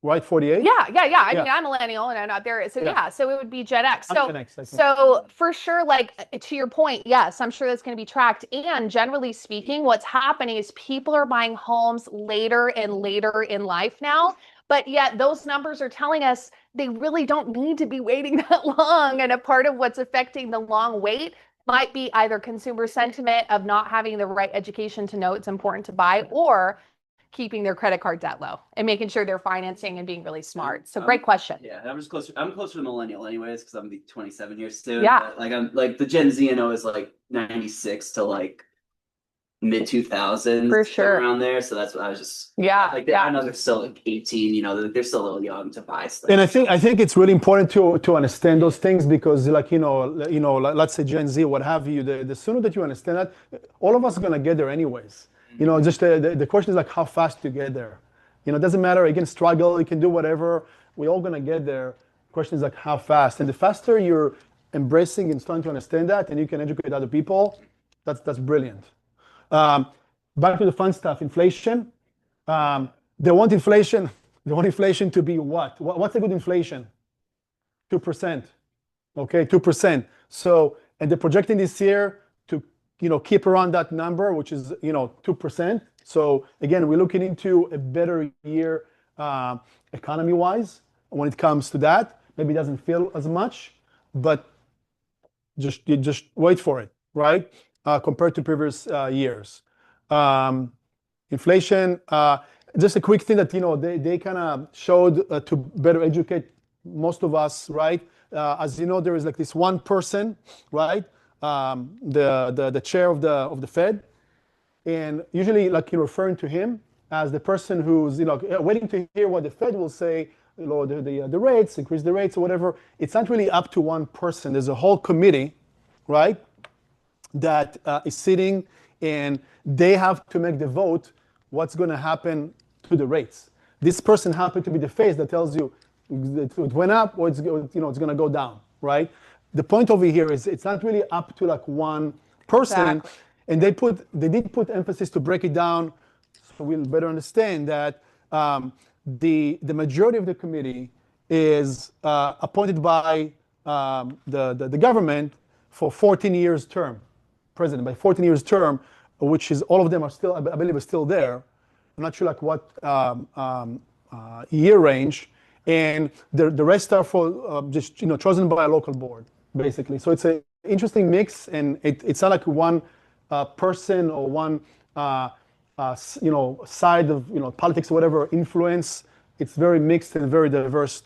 Speaker 3: right? 48?
Speaker 1: Yeah. I mean,
Speaker 3: Yeah.
Speaker 1: I'm millennial and I'm not there. So
Speaker 3: Yeah.
Speaker 1: yeah, so it would be Gen X.
Speaker 3: I'm
Speaker 1: So
Speaker 3: Gen X, I think.
Speaker 1: so for sure, like to your point, yes, I'm sure that's going to be tracked. And generally speaking, what's happening is people are buying homes later and later in life now. But yet those numbers are telling us they really don't need to be waiting that long. And a part of what's affecting the long wait might be either consumer sentiment of not having the right education to know it's important to buy, or keeping their credit card debt low and making sure they're financing and being really smart. So great question.
Speaker 11: Yeah, I'm closer to millennial anyways, because I'm 27 here soon.
Speaker 1: Yeah.
Speaker 11: But, like I'm like the Gen Z I know is like 96 to like mid 2000s,
Speaker 1: For sure.
Speaker 11: around there. So that's what I was just
Speaker 1: Yeah,
Speaker 11: like.
Speaker 1: yeah.
Speaker 11: I know they're still like 18. They're still a little young to buy stuff.
Speaker 3: And I think it's really important to understand those things because like like, let's say Gen Z, what have you, the sooner that you understand that, all of us are gonna get there anyways. Just the question is like how fast you get there. It doesn't matter. You can struggle, you can do whatever. We're all gonna get there. Question is like how fast. And the faster you're embracing and starting to understand that, and you can educate other people, that's brilliant. Back to the fun stuff, inflation. They want inflation. They want inflation to be what? What's a good inflation? 2%. Okay, 2%. So, and they're projecting this year to, keep around that number, which is, 2%. So again, we're looking into a better year economy-wise when it comes to that. Maybe it doesn't feel as much, but just wait for it, right? Compared to previous years. Inflation, just a quick thing that, they kind of showed to better educate most of us, right? As you know, there is like this one person, right? The chair of the Fed. And usually like you're referring to him as the person who's, waiting to hear what the Fed will say, lower the rates, increase the rates or whatever. It's not really up to one person. There's a whole committee, right? That is sitting and they have to make the vote what's going to happen to the rates. This person happened to be the face that tells you it went up or it's going to go down, right? The point over here is it's not really up to like one person.
Speaker 1: Exactly.
Speaker 3: And they did put emphasis to break it down so we'll better understand that the majority of the committee is appointed by the government for 14 years term, president by 14 years term, which is all of them are still, I believe, are still there. I'm not sure like what year range, and the rest are for just chosen by a local board, basically. So it's an interesting mix, and it's not like one person or one side of politics or whatever influence. It's very mixed and very diverse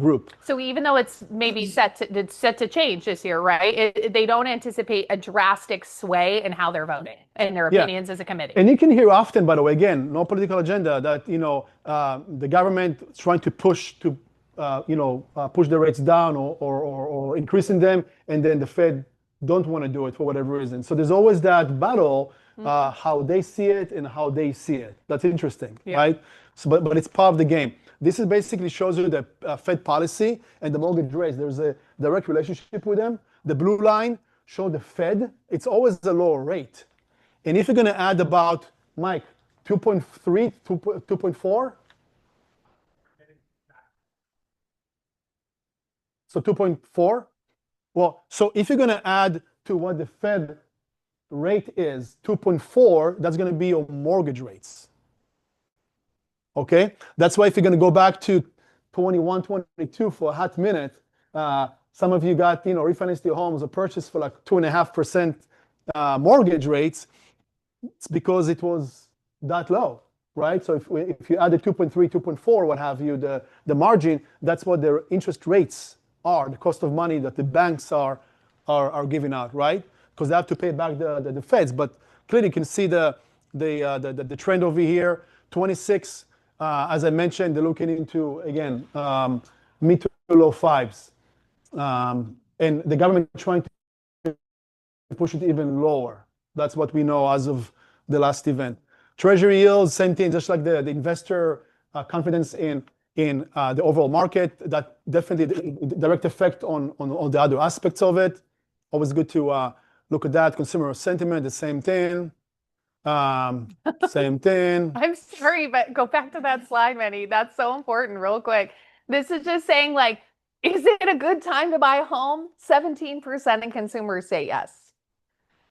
Speaker 3: group.
Speaker 1: So even though it's maybe set to change this year, right? They don't anticipate a drastic sway in how they're voting and their opinions as a committee.
Speaker 3: And you can hear often, by the way, again, no political agenda, that the government is trying to push push the rates down or increasing them, and then the Fed don't want to do it for whatever reason. So there's always that battle, how they see it and how they see it. That's interesting, right? So, but it's part of the game. This is basically shows you the Fed policy and the mortgage rates. There's a direct relationship with them. The blue line shows the Fed. It's always a lower rate. And if you're going to add about, Mike, 2.3, 2.4? So 2.4? Well, so if you're going to add to what the Fed rate is, 2.4, that's going to be your mortgage rates. Okay? That's why if you're going to go back to 21, 22 for a hot minute, some of you got, refinanced your homes or purchased for like 2.5% mortgage rates. It's because it was that low, right? So if you add the 2.3, 2.4, what have you, the margin, that's what their interest rates are, the cost of money that the banks are giving out, right? Because they have to pay back the feds. But clearly you can see the trend over here, 26. As I mentioned, they're looking into, again, mid to low fives. And the government trying to push it even lower. That's what we know as of the last event. Treasury yields, same thing, just like the investor confidence in the overall market. That definitely direct effect on all the other aspects of it. Always good to look at that. Consumer sentiment, the same thing. Same thing.
Speaker 1: I'm sorry, but go back to that slide, Meny. That's so important, real quick. This is just saying, like, is it a good time to buy a home? 17% of consumers say yes.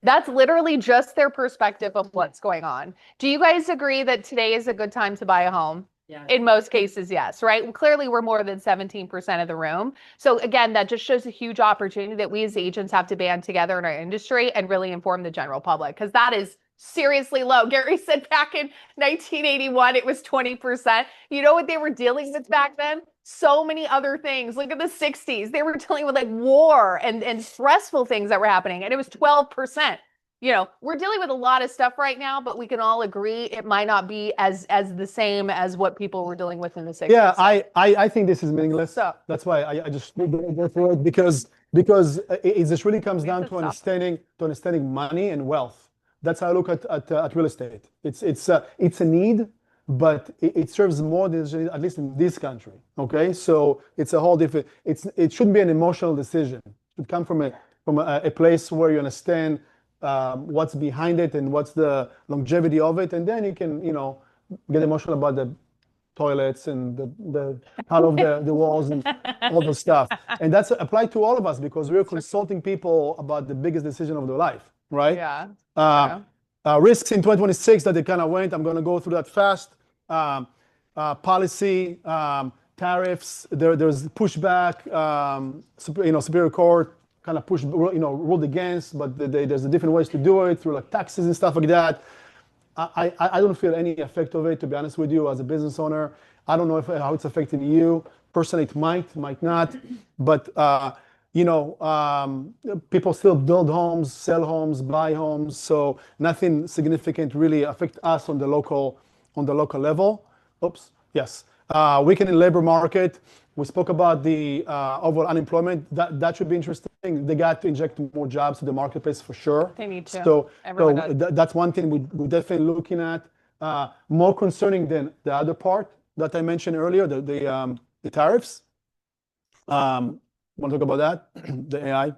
Speaker 1: That's literally just their perspective of what's going on. Do you guys agree that today is a good time to buy a home?
Speaker 5: Yeah.
Speaker 1: In most cases, yes, right? Well, clearly, we're more than 17% of the room. So again, that just shows a huge opportunity that we as agents have to band together in our industry and really inform the general public, because that is seriously low. Gary said back in 1981, it was 20%. You know what they were dealing with back then? So many other things. Look at the 60s. They were dealing with like war and stressful things that were happening, and it was 12%. we're dealing with a lot of stuff right now, but we can all agree it might not be as the same as what people were dealing with in the 60s.
Speaker 3: Yeah, I think this is meaningless.
Speaker 1: So-
Speaker 3: That's why I just go for it because it just really comes
Speaker 1: We have
Speaker 3: down
Speaker 1: to
Speaker 3: to
Speaker 1: stop.
Speaker 3: understanding money and wealth. That's how I look at real estate. It's a need, but it serves more than at least in this country. Okay, so it's a whole different. It shouldn't be an emotional decision. It should come from a place where you understand what's behind it and what's the longevity of it, and then you can get emotional about the toilets and the color of the walls and all the stuff. And that's applied to all of us because we're consulting people about the biggest decision of their life, right?
Speaker 1: Yeah.
Speaker 3: Risks in 2026 that they kind of went. I'm going to go through that fast. Policy, tariffs. There's pushback. Superior Court kind of ruled against, but there's different ways to do it through like taxes and stuff like that. I don't feel any effect of it, to be honest with you, as a business owner. I don't know how it's affecting you. Personally, it might not. But, people still build homes, sell homes, buy homes. So nothing significant really affect us on the local level. Oops, yes. Weakening labor market. We spoke about the overall unemployment. That should be interesting. They got to inject more jobs to the marketplace for sure.
Speaker 1: They need to.
Speaker 3: So
Speaker 1: Everyone does.
Speaker 3: that's one thing we're definitely looking at. More concerning than the other part that I mentioned earlier, the tariffs. Want to talk about that? The AI?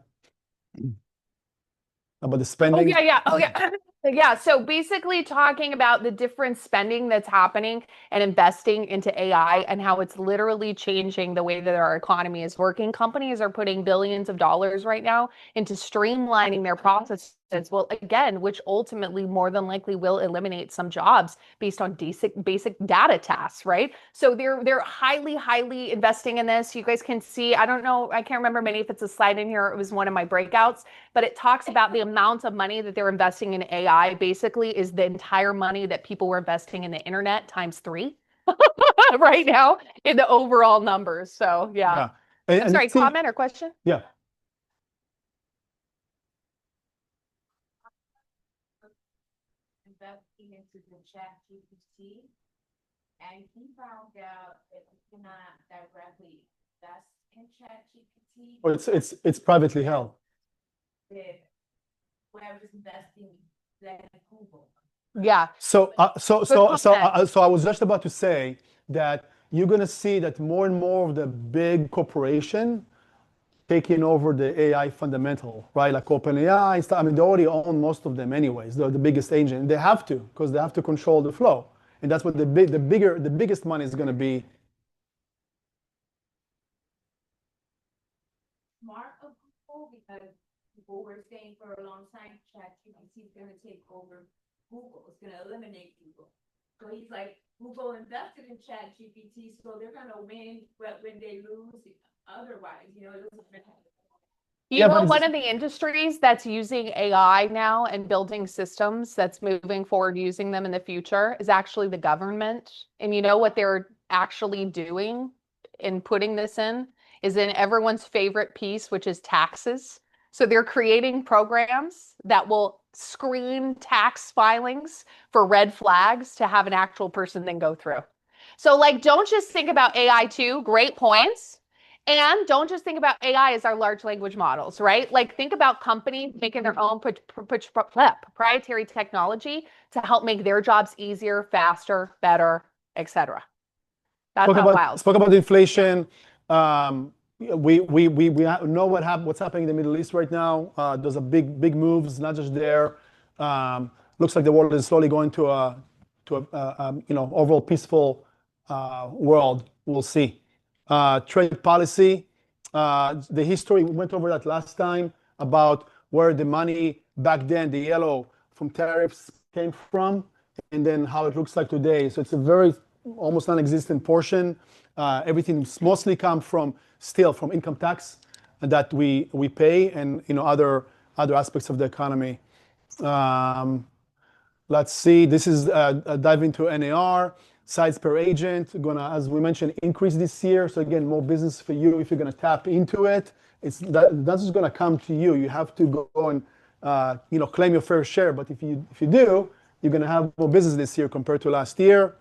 Speaker 3: About the spending?
Speaker 1: Oh, yeah. Yeah. So basically talking about the different spending that's happening and investing into AI and how it's literally changing the way that our economy is working. Companies are putting billions of dollars right now into streamlining their processes. Well, again, which ultimately more than likely will eliminate some jobs based on basic data tasks, right? So they're highly investing in this. You guys can see, I don't know, I can't remember Many if it's a slide in here. It was one of my breakouts, but it talks about the amount of money that they're investing in AI basically is the entire money that people were investing in the internet times 3 right now in the overall numbers. So yeah.
Speaker 3: And
Speaker 1: Sorry, comment or question?
Speaker 3: Yeah.
Speaker 5: Investing into the ChatGPT, and he found out that you cannot directly invest in ChatGPT.
Speaker 3: Or it's privately held.
Speaker 5: That whoever's investing, that Google.
Speaker 1: Yeah.
Speaker 3: So I was just about to say that you're going to see that more and more of the big corporation taking over the AI fundamental, right? Like OpenAI, I mean, they already own most of them anyways. They're the biggest engine. They have to, because they have to control the flow. And that's what the biggest money is going to be.
Speaker 5: Smart of Google, because people were saying for a long time ChatGPT is going to take over Google. It's going to eliminate Google. So he's like, Google invested in ChatGPT, so they're going to win, but when they lose, otherwise, it doesn't.
Speaker 1: You know, one of the industries that's using AI now and building systems that's moving forward using them in the future is actually the government. And you know what they're actually doing in putting this in is in everyone's favorite piece, which is taxes. So they're creating programs that will screen tax filings for red flags to have an actual person then go through. So like, don't just think about AI too, great points. And don't just think about AI as our large language models, right? Like think about companies making their own proprietary technology to help make their jobs easier, faster, better, etc. That's not wild.
Speaker 3: Spoke about inflation. We know what's happening in the Middle East right now. There's a big moves, not just there. Looks like the world is slowly going to a overall peaceful world. We'll see. Trade policy, the history, we went over that last time about where the money back then, the yellow from tariffs came from, and then how it looks like today. So it's a very almost non-existent portion. Everything mostly come from income tax that we pay and other aspects of the economy. Let's see, this is a dive into NAR. Size per agent, gonna, as we mentioned, increase this year. So again, more business for you if you're gonna tap into it. That's just gonna come to you. You have to go and claim your fair share. But if you do, you're going to have more business this year compared to last year.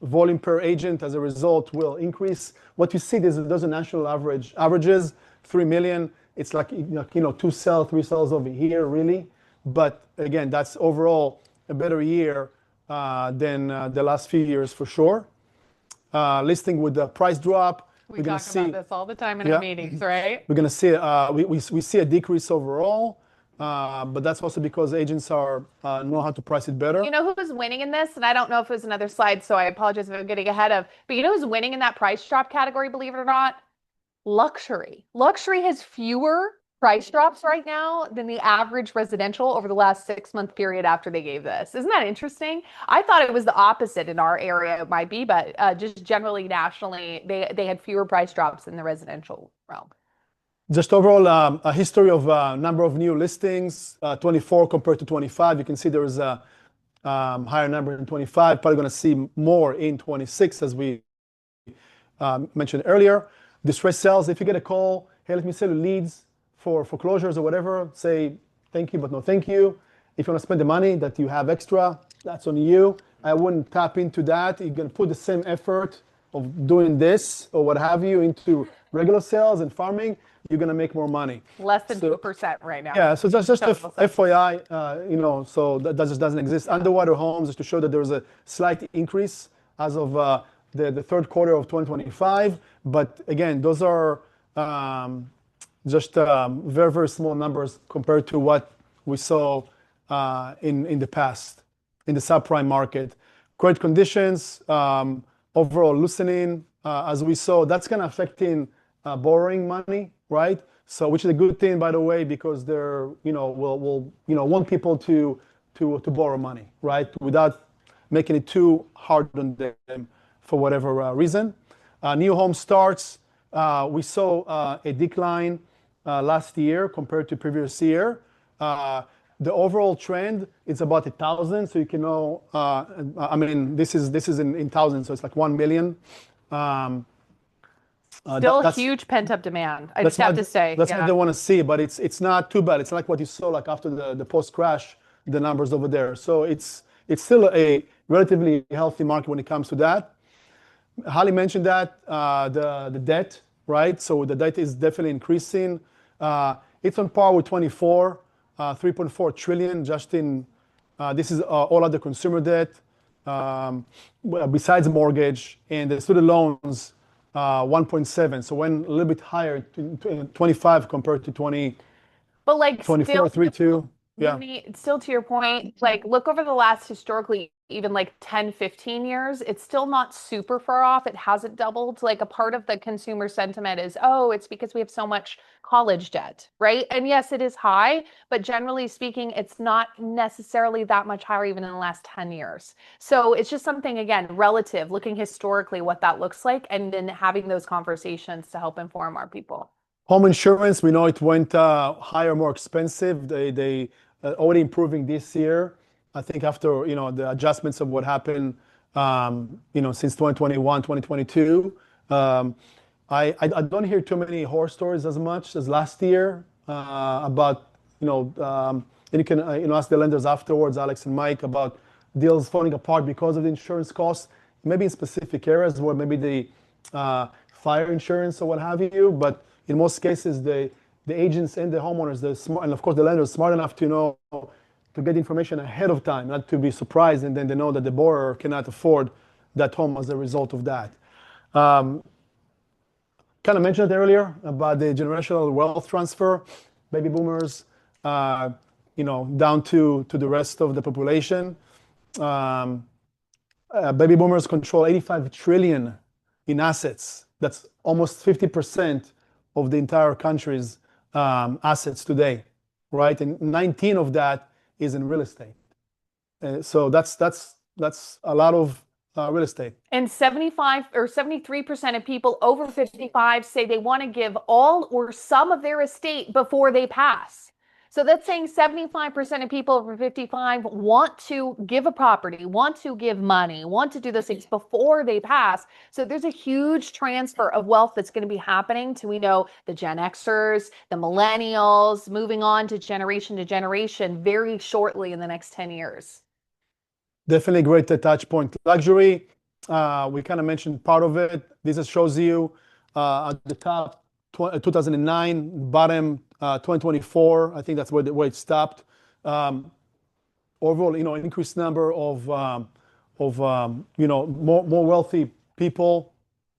Speaker 3: Volume per agent as a result will increase. What you see is those are national averages, 3 million. It's like 2 sales, 3 sales over here, really. But again, that's overall a better year than the last few years for sure. Listing with the price drop.
Speaker 1: We talk about this all the time in our meetings, right?
Speaker 3: We're going to see we see a decrease overall, but that's also because agents know how to price it better.
Speaker 1: You know who was winning in this? And I don't know if it was another slide, so I apologize if I'm getting ahead of. But you know who's winning in that price drop category, believe it or not? Luxury. Luxury has fewer price drops right now than the average residential over the last 6-month period after they gave this. Isn't that interesting? I thought it was the opposite in our area. It might be, but just generally nationally, they had fewer price drops in the residential realm.
Speaker 3: Just overall, a history of number of new listings, 24 compared to 25. You can see there is a higher number in 25. Probably going to see more in 26, as we mentioned earlier. Distress sales, if you get a call, hey, let me sell you leads for foreclosures or whatever, say thank you, but no thank you. If you want to spend the money that you have extra, that's on you. I wouldn't tap into that. You're going to put the same effort of doing this or what have you into regular sales and farming, you're going to make more money.
Speaker 1: Less than 2% right now.
Speaker 3: Yeah, so that's just FYI, so that just doesn't exist. Underwater homes, just to show that there was a slight increase as of the third quarter of 2025. But again, those are just very, very small numbers compared to what we saw in the past in the subprime market. Credit conditions, overall loosening, as we saw, that's kind of affecting borrowing money, right? So, which is a good thing, by the way, because they're, will want people to borrow money, right? Without making it too hard on them for whatever reason. New home starts, we saw a decline last year compared to previous year. The overall trend is about 1,000, so you can know. I mean, this is in thousands, so it's like 1 million.
Speaker 1: Still huge pent-up demand. I just have to say.
Speaker 3: That's what they want to see, but it's not too bad. It's like what you saw like after the post-crash, the numbers over there. So it's still a relatively healthy market when it comes to that. Halley mentioned that the debt, right? So the debt is definitely increasing. It's on par with 24, 3.4 trillion just in. This is all other consumer debt, besides mortgage, and the student loans. 1.7, so went a little bit higher to 25 compared to 20.
Speaker 1: But like
Speaker 3: 24, 3.2. Yeah.
Speaker 1: Still to your point, like look over the last historically, even like 10, 15 years, it's still not super far off. It hasn't doubled. Like a part of the consumer sentiment is, oh, it's because we have so much college debt, right? And yes, it is high, but generally speaking, it's not necessarily that much higher even in the last 10 years. So it's just something, again, relative, looking historically what that looks like, and then having those conversations to help inform our people.
Speaker 3: Home insurance, we know it went higher, more expensive. They already improving this year. I think after the adjustments of what happened, since 2021, 2022. I don't hear too many horror stories as much as last year about and you can ask the lenders afterwards, Alex and Mike, about deals falling apart because of the insurance costs. Maybe in specific areas where maybe the fire insurance or what have you, but in most cases the agents and the homeowners, and of course the lenders, smart enough to know to get information ahead of time, not to be surprised, and then they know that the borrower cannot afford that home as a result of that. Kind of mentioned it earlier about the generational wealth transfer, baby boomers, down to the rest of the population. Baby boomers control 85 trillion in assets. That's almost 50% of the entire country's assets today, right? And 19 of that is in real estate. So that's a lot of real estate.
Speaker 1: And 75 or 73% of people over 55 say they want to give all or some of their estate before they pass. So that's saying 75% of people over 55 want to give a property, want to give money, want to do those things before they pass. So there's a huge transfer of wealth that's going to be happening to, we know, the Gen Xers, the millennials, moving on to generation very shortly in the next 10 years.
Speaker 3: Definitely a great touch point. Luxury, we kind of mentioned part of it. This just shows you at the top 2009, bottom 2024. I think that's where it stopped. Overall, increased number of more wealthy people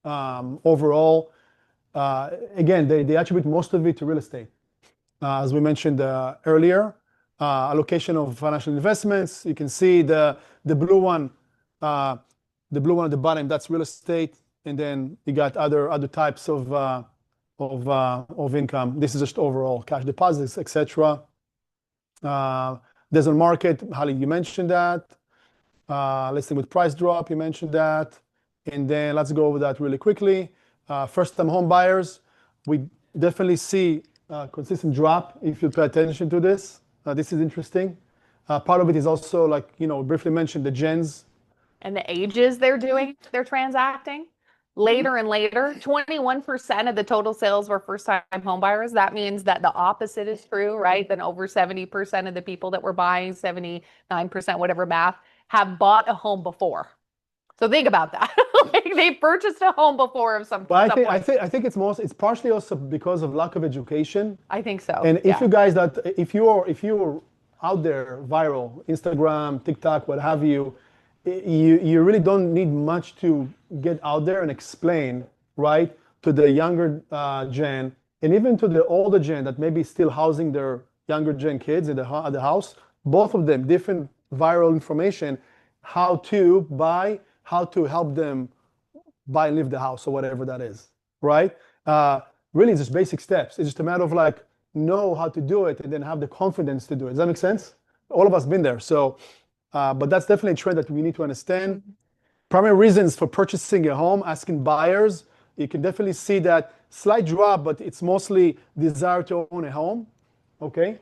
Speaker 3: overall. Again, they attribute most of it to real estate. As we mentioned earlier, allocation of financial investments. You can see the blue one at the bottom. That's real estate, and then you got other types of income. This is just overall cash deposits, etc. There's a market. Halley, you mentioned that. Listing with price drop, you mentioned that. And then let's go over that really quickly. First-time home buyers, we definitely see a consistent drop if you pay attention to this. This is interesting. Part of it is also, like, briefly mentioned, the gens.
Speaker 1: And the ages they're transacting later and later. 21% of the total sales were first-time home buyers. That means that the opposite is true, right? Then over 70% of the people that were buying, 79%, whatever math, have bought a home before. So think about that. Like, they purchased a home before of some.
Speaker 3: But I think it's partially also because of lack of education.
Speaker 1: I think so.
Speaker 3: And if you guys if you're out there viral, Instagram, TikTok, what have you, you really don't need much to get out there and explain, right, to the younger gen and even to the older gen that may be still housing their younger gen kids at the house. Both of them different viral information, how to buy, how to help them buy and leave the house or whatever that is, right? Really, it's just basic steps. It's just a matter of like know how to do it and then have the confidence to do it. Does that make sense? All of us been there. So, but that's definitely a trend that we need to understand. Primary reasons for purchasing a home, asking buyers, you can definitely see that slight drop, but it's mostly desire to own a home. Okay,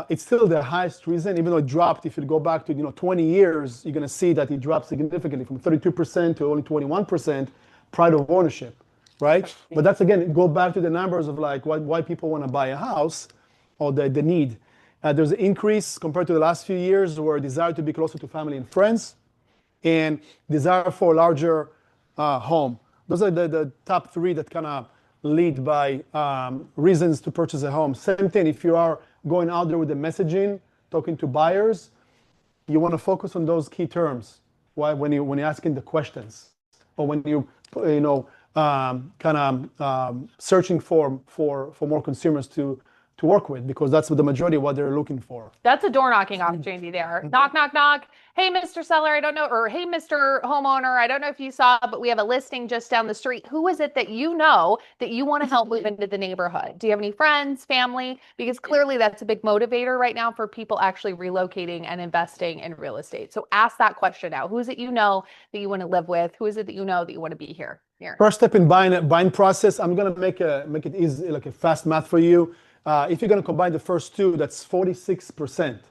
Speaker 3: it's still the highest reason, even though it dropped. If you go back to 20 years, you're going to see that it dropped significantly from 32% to only 21% pride of ownership, right? But that's, again, go back to the numbers of like why people want to buy a house or the need. There's an increase compared to the last few years where desire to be closer to family and friends and desire for a larger home. Those are the top three that kind of lead by reasons to purchase a home. Same thing, if you are going out there with the messaging, talking to buyers, you want to focus on those key terms. Why? When you're asking the questions, or when you searching for more consumers to work with, because that's the majority of what they're looking for.
Speaker 1: That's a door knocking opportunity there. Knock, knock, knock. Hey, Mr. Seller, I don't know, or hey, Mr. Homeowner, I don't know if you saw, but we have a listing just down the street. Who is it that you know that you want to help move into the neighborhood? Do you have any friends, family? Because clearly that's a big motivator right now for people actually relocating and investing in real estate. So ask that question now. Who is it you know that you want to live with? Who is it that you know that you want to be here?
Speaker 3: First step in buying process, I'm going to make it easy, like a fast math for you. If you're going to combine the first two, that's 46%.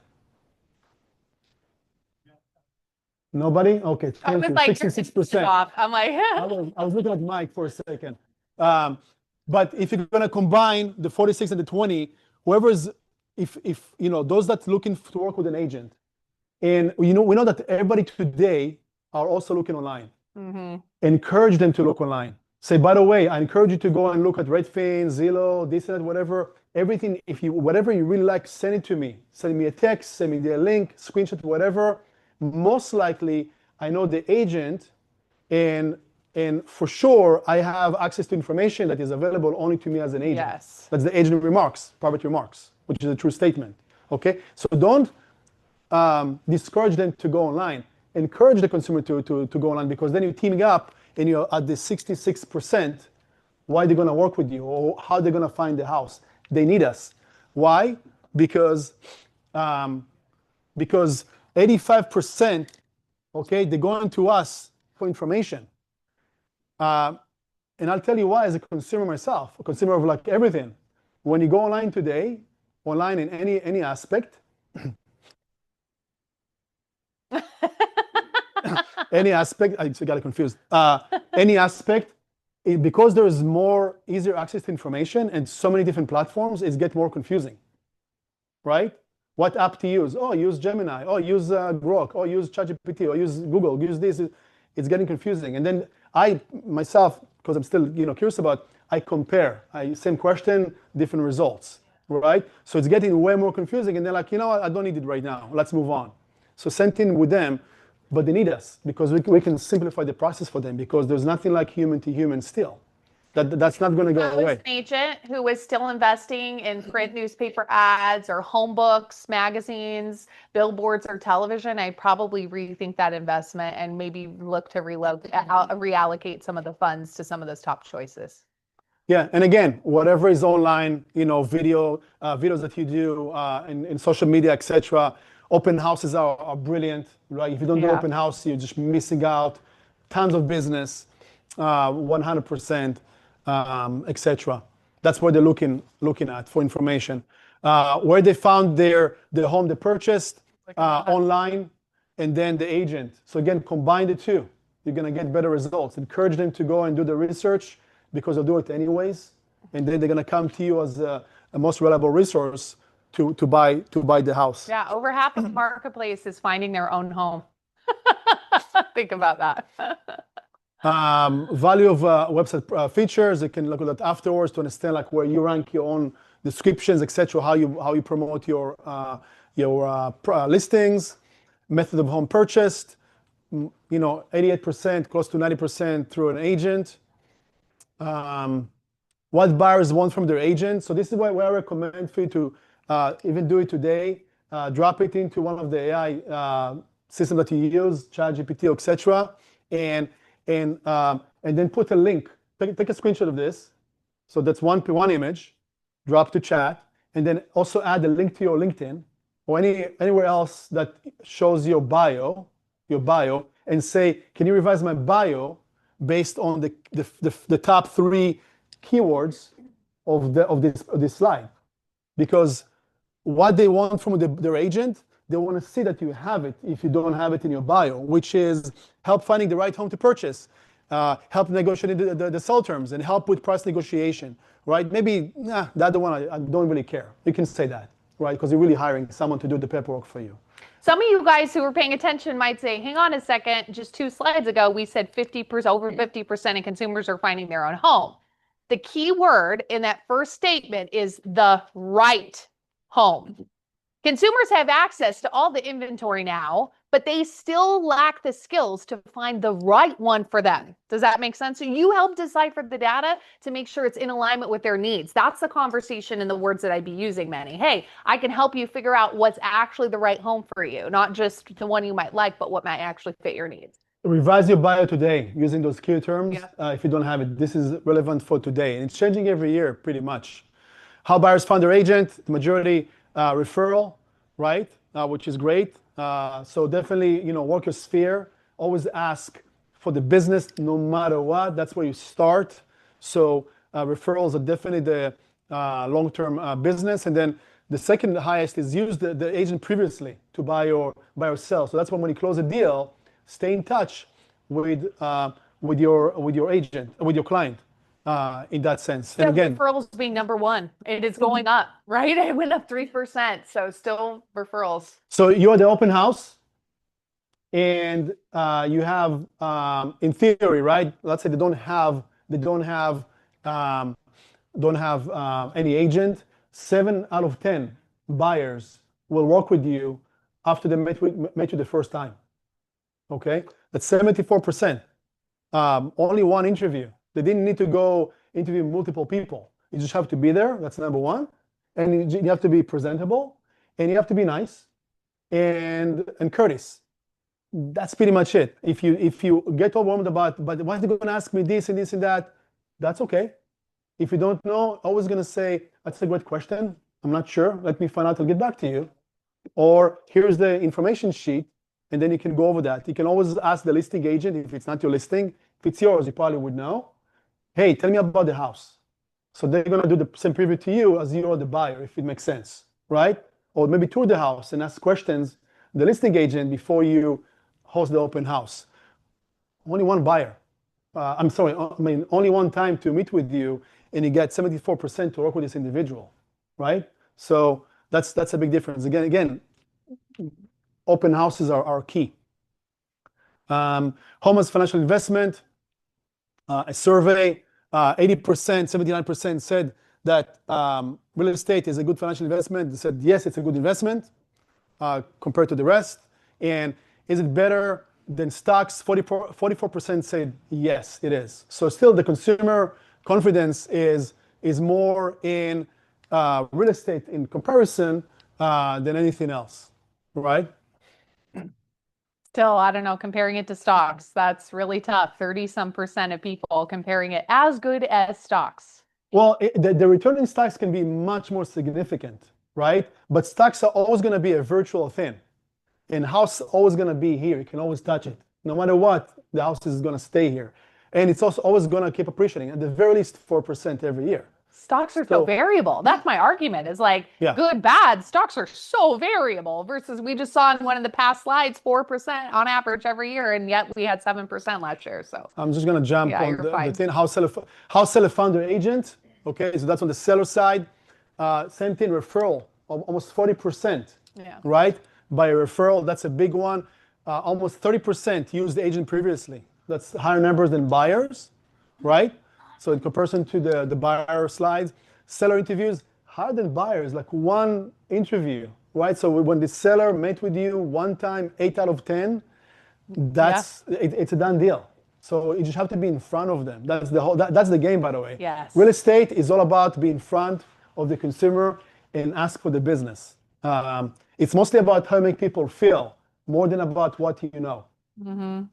Speaker 3: Nobody? Okay, thank you. 66%.
Speaker 1: I'm like,
Speaker 3: I was looking at Mike for a second. But if you're going to combine the 46 and the 20, if those that's looking to work with an agent, and we know that everybody today are also looking online. Mm-hmm. Encourage them to look online. Say, by the way, I encourage you to go and look at Redfin, Zillow, this and that, whatever. Everything, whatever you really like, send it to me. Send me a text, send me a link, screenshot, whatever. Most likely, I know the agent, and for sure, I have access to information that is available only to me as an agent.
Speaker 1: Yes.
Speaker 3: That's the agent remarks, private remarks, which is a true statement. Okay, so don't discourage them to go online. Encourage the consumer to go online, because then you're teaming up and you're at the 66%. Why they're going to work with you, or how they're going to find the house. They need us. Why? Because 85%, okay, they're going to us for information. And I'll tell you why, as a consumer myself, a consumer of like everything. When you go online today, online in any aspect, any aspect, I got confused. Any aspect, because there is more easier access to information and so many different platforms, it's get more confusing, right? What app to use? Oh, use Gemini. Oh, use Grok. Oh, use ChatGPT. Or use Google. Use this. It's getting confusing. And then I myself, because I'm still curious about, I compare. Same question, different results, right? So it's getting way more confusing. And they're like, you know what? I don't need it right now. Let's move on. So same thing with them, but they need us because we can simplify the process for them because there's nothing like human to human still. That's not going to go
Speaker 1: I was
Speaker 3: away.
Speaker 1: an agent who was still investing in print newspaper ads or home books, magazines, billboards, or television. I'd probably rethink that investment and maybe look to reallocate some of the funds to some of those top choices.
Speaker 3: Yeah, and again, whatever is online, videos that you do in social media, etc. Open houses are brilliant, right? If you don't do open house, you're just missing out. Tons of business, 100%, etc. That's what they're looking at for information. Where they found their home they purchased online, and then the agent. So again, combine the two. You're gonna get better results. Encourage them to go and do the research because they'll do it anyways, and then they're gonna come to you as a most reliable resource to buy the house.
Speaker 1: Yeah, over half of the marketplace is finding their own home. Think about that.
Speaker 3: Value of website features. You can look at that afterwards to understand like where you rank your own descriptions, etc. How you promote your listings. Method of home purchased. 88%, close to 90% through an agent. What buyers want from their agent. So this is why I recommend for you to even do it today. Drop it into one of the AI systems that you use, ChatGPT, etc. And then put a link. Take a screenshot of this. So that's one image. Drop to chat, and then also add a link to your LinkedIn or anywhere else that shows your bio, and say, can you revise my bio based on the top 3 keywords of this slide? Because what they want from their agent, they want to see that you have it if you don't have it in your bio, which is help finding the right home to purchase, help negotiating the sell terms, and help with price negotiation, right? Maybe, the other one, I don't really care. You can say that, right? Because you're really hiring someone to do the paperwork for you.
Speaker 1: Some of you guys who are paying attention might say, hang on a second, just 2 slides ago, we said 50%, over 50% of consumers are finding their own home. The key word in that first statement is the right home. Consumers have access to all the inventory now, but they still lack the skills to find the right one for them. Does that make sense? So you help decipher the data to make sure it's in alignment with their needs. That's the conversation and the words that I'd be using, Meny. Hey, I can help you figure out what's actually the right home for you, not just the one you might like, but what might actually fit your needs.
Speaker 3: Revise your bio today using those key terms. If you don't have it, this is relevant for today. And it's changing every year pretty much. How buyers find their agent, the majority referral, right? Which is great. So definitely, work your sphere. Always ask for the business no matter what. That's where you start. So referrals are definitely the long-term business. And then the second highest is use the agent previously to buy or sell. So that's when you close a deal, stay in touch with your agent, with your client. In that sense.
Speaker 1: So
Speaker 3: and again,
Speaker 1: referrals being number 1, it is going up, right? It went up 3%. So still referrals.
Speaker 3: So you're the open house, and you have, in theory, right? Let's say they don't have any agent. 7 out of 10 buyers will work with you after they met you the first time. Okay, that's 74%. Only 1 interview. They didn't need to go interview multiple people. You just have to be there. That's number 1. And you have to be presentable, and you have to be nice and courteous. That's pretty much it. If you get overwhelmed but why are they going to ask me this and this and that? That's okay. If you don't know, always going to say, that's a great question. I'm not sure. Let me find out. I'll get back to you. Or here's the information sheet, and then you can go over that. You can always ask the listing agent if it's not your listing. If it's yours, you probably would know. Hey, tell me about the house. So they're going to do the same preview to you as you are the buyer, if it makes sense. right? Or maybe tour the house and ask questions, the listing agent, before you host the open house. Only one buyer. I'm sorry, only one time to meet with you, and you get 74% to work with this individual, right? So that's a big difference. Again, open houses are key. Home as financial investment, a survey, 80%, 79% said that real estate is a good financial investment. They said, yes, it's a good investment compared to the rest. And is it better than stocks? 44% said, yes, it is. So still the consumer confidence is more in real estate in comparison than anything else, right?
Speaker 1: Still, I don't know, comparing it to stocks, that's really tough. 30-some% of people comparing it as good as stocks.
Speaker 3: Well, the return in stocks can be much more significant, right? But stocks are always going to be a virtual thing. And house always going to be here. You can always touch it. No matter what, the house is going to stay here. And it's also always going to keep appreciating, at the very least 4% every year.
Speaker 1: Stocks are so variable. That's my argument, is like, good, bad. Stocks are so variable versus we just saw in one of the past slides, 4% on average every year. And yet we had 7% last year. So
Speaker 3: I'm just going to jump on the thing, house seller founder agent. Okay, so that's on the seller side. Same thing, referral, almost 40%, right? By a referral, that's a big one. Almost 30% used the agent previously. That's higher numbers than buyers, right? So in comparison to the buyer slides, seller interviews, higher than buyers, like one interview, right? So when the seller met with you one time, 8 out of 10, it's a done deal. So you just have to be in front of them. That's the game, by the way.
Speaker 1: Yes.
Speaker 3: Real estate is all about being in front of the consumer and ask for the business. It's mostly about how you make people feel more than about what you know,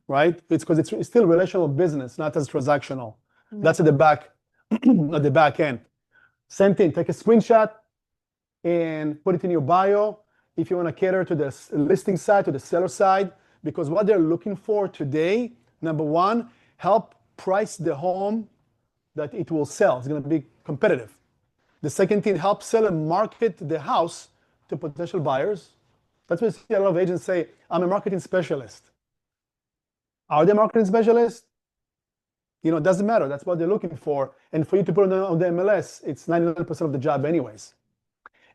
Speaker 3: right? It's because it's still relational business, not as transactional. That's at the back, at the back end. Same thing, take a screenshot and put it in your bio if you want to cater to the listing side, to the seller side, because what they're looking for today, number one, help price the home that it will sell. It's going to be competitive. The second thing, help seller market the house to potential buyers. That's why you see a lot of agents say, I'm a marketing specialist. Are they marketing specialists? You know, it doesn't matter. That's what they're looking for. And for you to put it on the MLS, it's 99% of the job anyways.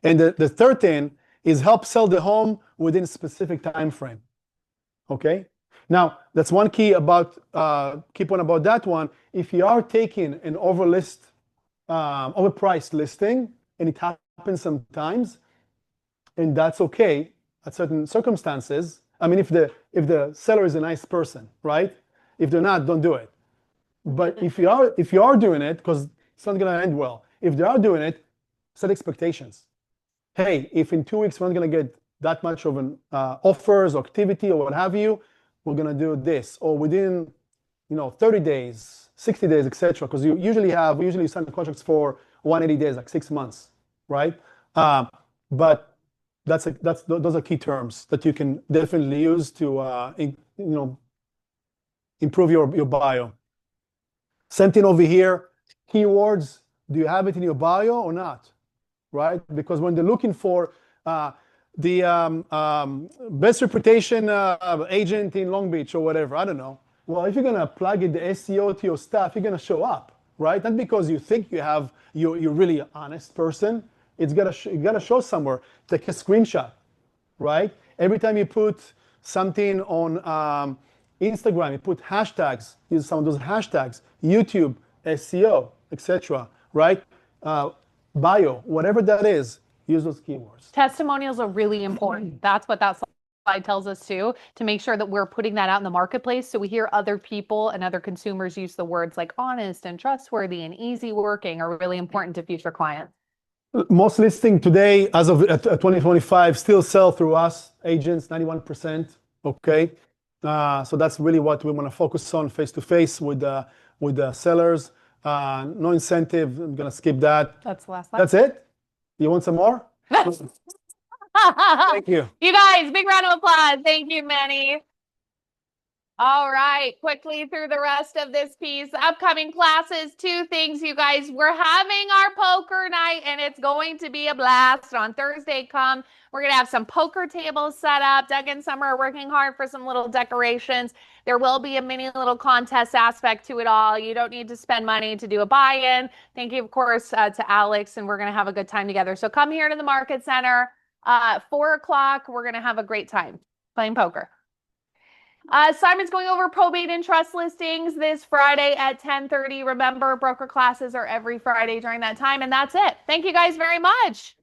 Speaker 3: And the third thing is help sell the home within a specific time frame. Okay? Now, that's one key point about that one. If you are taking an overpriced listing, and it happens sometimes, and that's okay at certain circumstances. I mean, if the seller is a nice person, right? If they're not, don't do it. But if you are doing it, because it's not going to end well. If they are doing it, set expectations. Hey, if in 2 weeks we're not going to get that much of an offers or activity or what have you, we're going to do this. Or within 30 days, 60 days, etc. Because we usually sign contracts for 180 days, like 6 months, right? But those are key terms that you can definitely use to improve your bio. Same thing over here, keywords. Do you have it in your bio or not? Right? Because when they're looking for the best reputation agent in Long Beach or whatever, I don't know. Well, if you're gonna plug in the SEO to your stuff, you're gonna show up, right? Not because you think you're really an honest person. You gotta show somewhere. Take a screenshot, right? Every time you put something on Instagram, you put hashtags. Use some of those hashtags. YouTube, SEO, etc. Right? Bio, whatever that is, use those keywords.
Speaker 1: Testimonials are really important. That's what that slide tells us too, to make sure that we're putting that out in the marketplace. So we hear other people and other consumers use the words like honest and trustworthy and easy working are really important to future clients.
Speaker 3: Most listings today, as of 2025, still sell through us, agents, 91%. Okay. So that's really what we want to focus on face-to-face with the sellers. No incentive. I'm going to skip that.
Speaker 1: That's the last slide.
Speaker 3: That's it? You want some more? Thank you.
Speaker 1: You guys, big round of applause. Thank you, Meny. All right, quickly through the rest of this piece. Upcoming classes, two things, you guys. We're having our poker night, and it's going to be a blast on Thursday. Come, we're going to have some poker tables set up. Doug and Summer are working hard for some little decorations. There will be a mini little contest aspect to it all. You don't need to spend money to do a buy-in. Thank you, of course, to Alex, and we're going to have a good time together. So come here to the Market Center. 4 o'clock, we're going to have a great time playing poker. Simon's going over probate and trust listings this Friday at 10:30. Remember, broker classes are every Friday during that time, and that's it. Thank you guys very much.